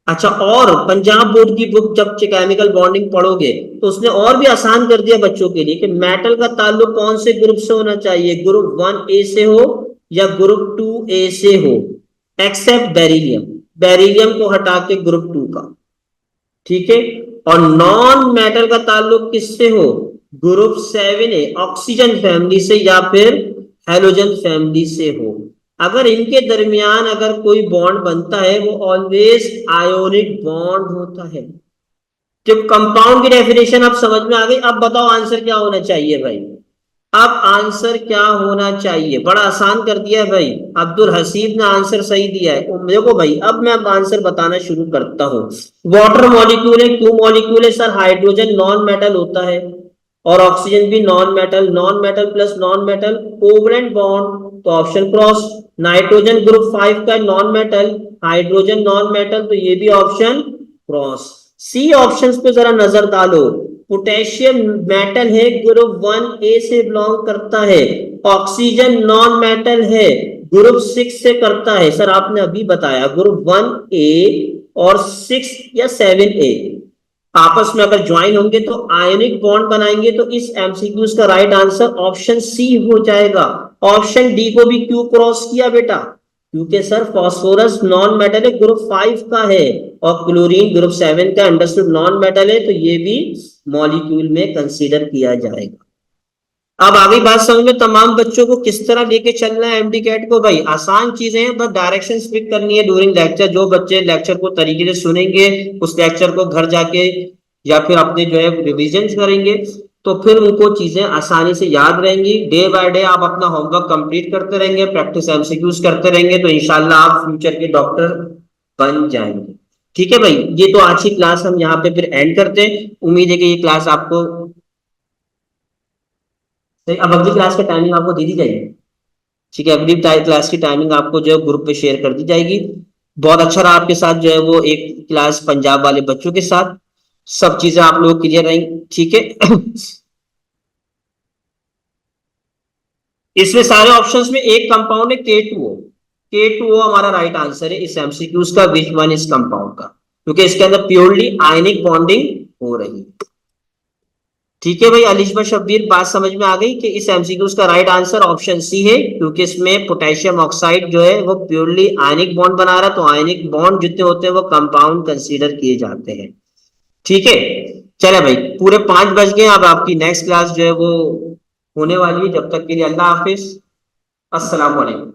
Speaker 1: अच्छा, और पंजाब बोर्ड की बुक जब केमिकल बॉन्डिंग पढ़ोगे तो उसने और भी आसान कर दिया बच्चों के लिए कि मेटल का ताल्लुक कौन से ग्रुप से होना चाहिए, ग्रुप 1A से हो या ग्रुप 2A से हो, एक्सेप्ट बेरिलियम, बेरिलियम को हटा के ग्रुप 2 का, ठीक है। और नॉन मेटल का ताल्लुक किससे हो, ग्रुप 7A ऑक्सीजन फैमिली से या फिर हेलोजन फैमिली से हो। अगर इनके दरमियान अगर कोई बॉन्ड बनता है वो ऑलवेज आयोनिक बॉन्ड होता है। जब कंपाउंड की डेफिनेशन आप समझ में आ गई, अब बताओ आंसर क्या होना चाहिए भाई, अब आंसर क्या होना चाहिए? बड़ा आसान कर दिया है भाई, अब्दुल हसीब ने आंसर सही दिया है। देखो भाई, अब मैं आंसर बताना शुरू करता हूं। वाटर मॉलिक्यूल है, क्यों मॉलिक्यूल है सर? हाइड्रोजन नॉन मेटल होता है और ऑक्सीजन भी non metal, non metal plus non metal covalent bond, तो ऑप्शन क्रॉस। नाइट्रोजन ग्रुप 5 का non metal, hydrogen non metal, तो ये भी ऑप्शन क्रॉस। सी ऑप्शंस पे जरा नजर डालो, पोटेशियम मेटल है, ग्रुप 1A से बिलोंग करता है, ऑक्सीजन नॉन मेटल है, ग्रुप 6 से करता है। सर आपने अभी बताया ग्रुप 1A और 6 या 7A आपस में अगर ज्वाइन होंगे तो आयनिक बॉन्ड बनाएंगे, तो इस एमसीक्यूज का राइट आंसर ऑप्शन सी हो जाएगा। ऑप्शन डी को भी क्यों क्रॉस किया बेटा? क्योंकि सर फास्फोरस नॉन मेटल है, ग्रुप 5 का है, और क्लोरीन ग्रुप 7 का अंडरस्टूड नॉन मेटल है, तो ये भी मॉलिक्यूल में कंसीडर किया जाएगा। अब आगे बात समझ में, तमाम बच्चों को किस तरह लेके चलना है एमडी कैट को? भाई आसान चीजें हैं, बस डायरेक्शन पिक करनी है ड्यूरिंग लेक्चर। जो बच्चे लेक्चर को तरीके से सुनेंगे, उस लेक्चर को घर जाके या फिर अपने जो है रिविजन करेंगे, तो फिर उनको चीजें आसानी से याद रहेंगी। डे बाय डे आप अपना होमवर्क कंप्लीट करते रहेंगे, प्रैक्टिस एमसीक्यूज करते रहेंगे, तो इंशाल्लाह आप फ्यूचर के डॉक्टर बन जाएंगे। ठीक है भाई, ये तो आज की क्लास हम यहाँ पे फिर एंड करते हैं। उम्मीद है कि ये क्लास आपको, तो अब अगली क्लास का टाइमिंग आपको दे दी जाएगी। ठीक है, अगली क्लास की टाइमिंग आपको जो है ग्रुप पे शेयर कर दी जाएगी। बहुत अच्छा रहा आपके साथ जो है वो एक क्लास पंजाब वाले बच्चों के साथ, सब चीजें आप लोग क्लियर रहेंगी। ठीक है। इसमें सारे ऑप्शंस में एक कंपाउंड है K2O। K2O हमारा राइट आंसर है इस एमसीक्यूज का, विच वन इस कंपाउंड का, क्योंकि इसके अंदर प्योरली आयनिक बॉन्डिंग हो रही है। ठीक है भाई, अलिशबा शब्बीर, बात समझ में आ गई कि इस एमसीक्यूज का राइट आंसर ऑप्शन सी है, क्योंकि इसमें पोटेशियम ऑक्साइड जो है वो प्योरली आयनिक बॉन्ड बना रहा है, तो आयनिक बॉन्ड जितने होते हैं वो कंपाउंड कंसीडर किए जाते हैं। ठीक है, चले भाई, पूरे 5 बज गए, अब आपकी नेक्स्ट क्लास जो है वो होने वाली है। जब तक के लिए अल्लाह हाफिज, अस्सलाम वालेकुम।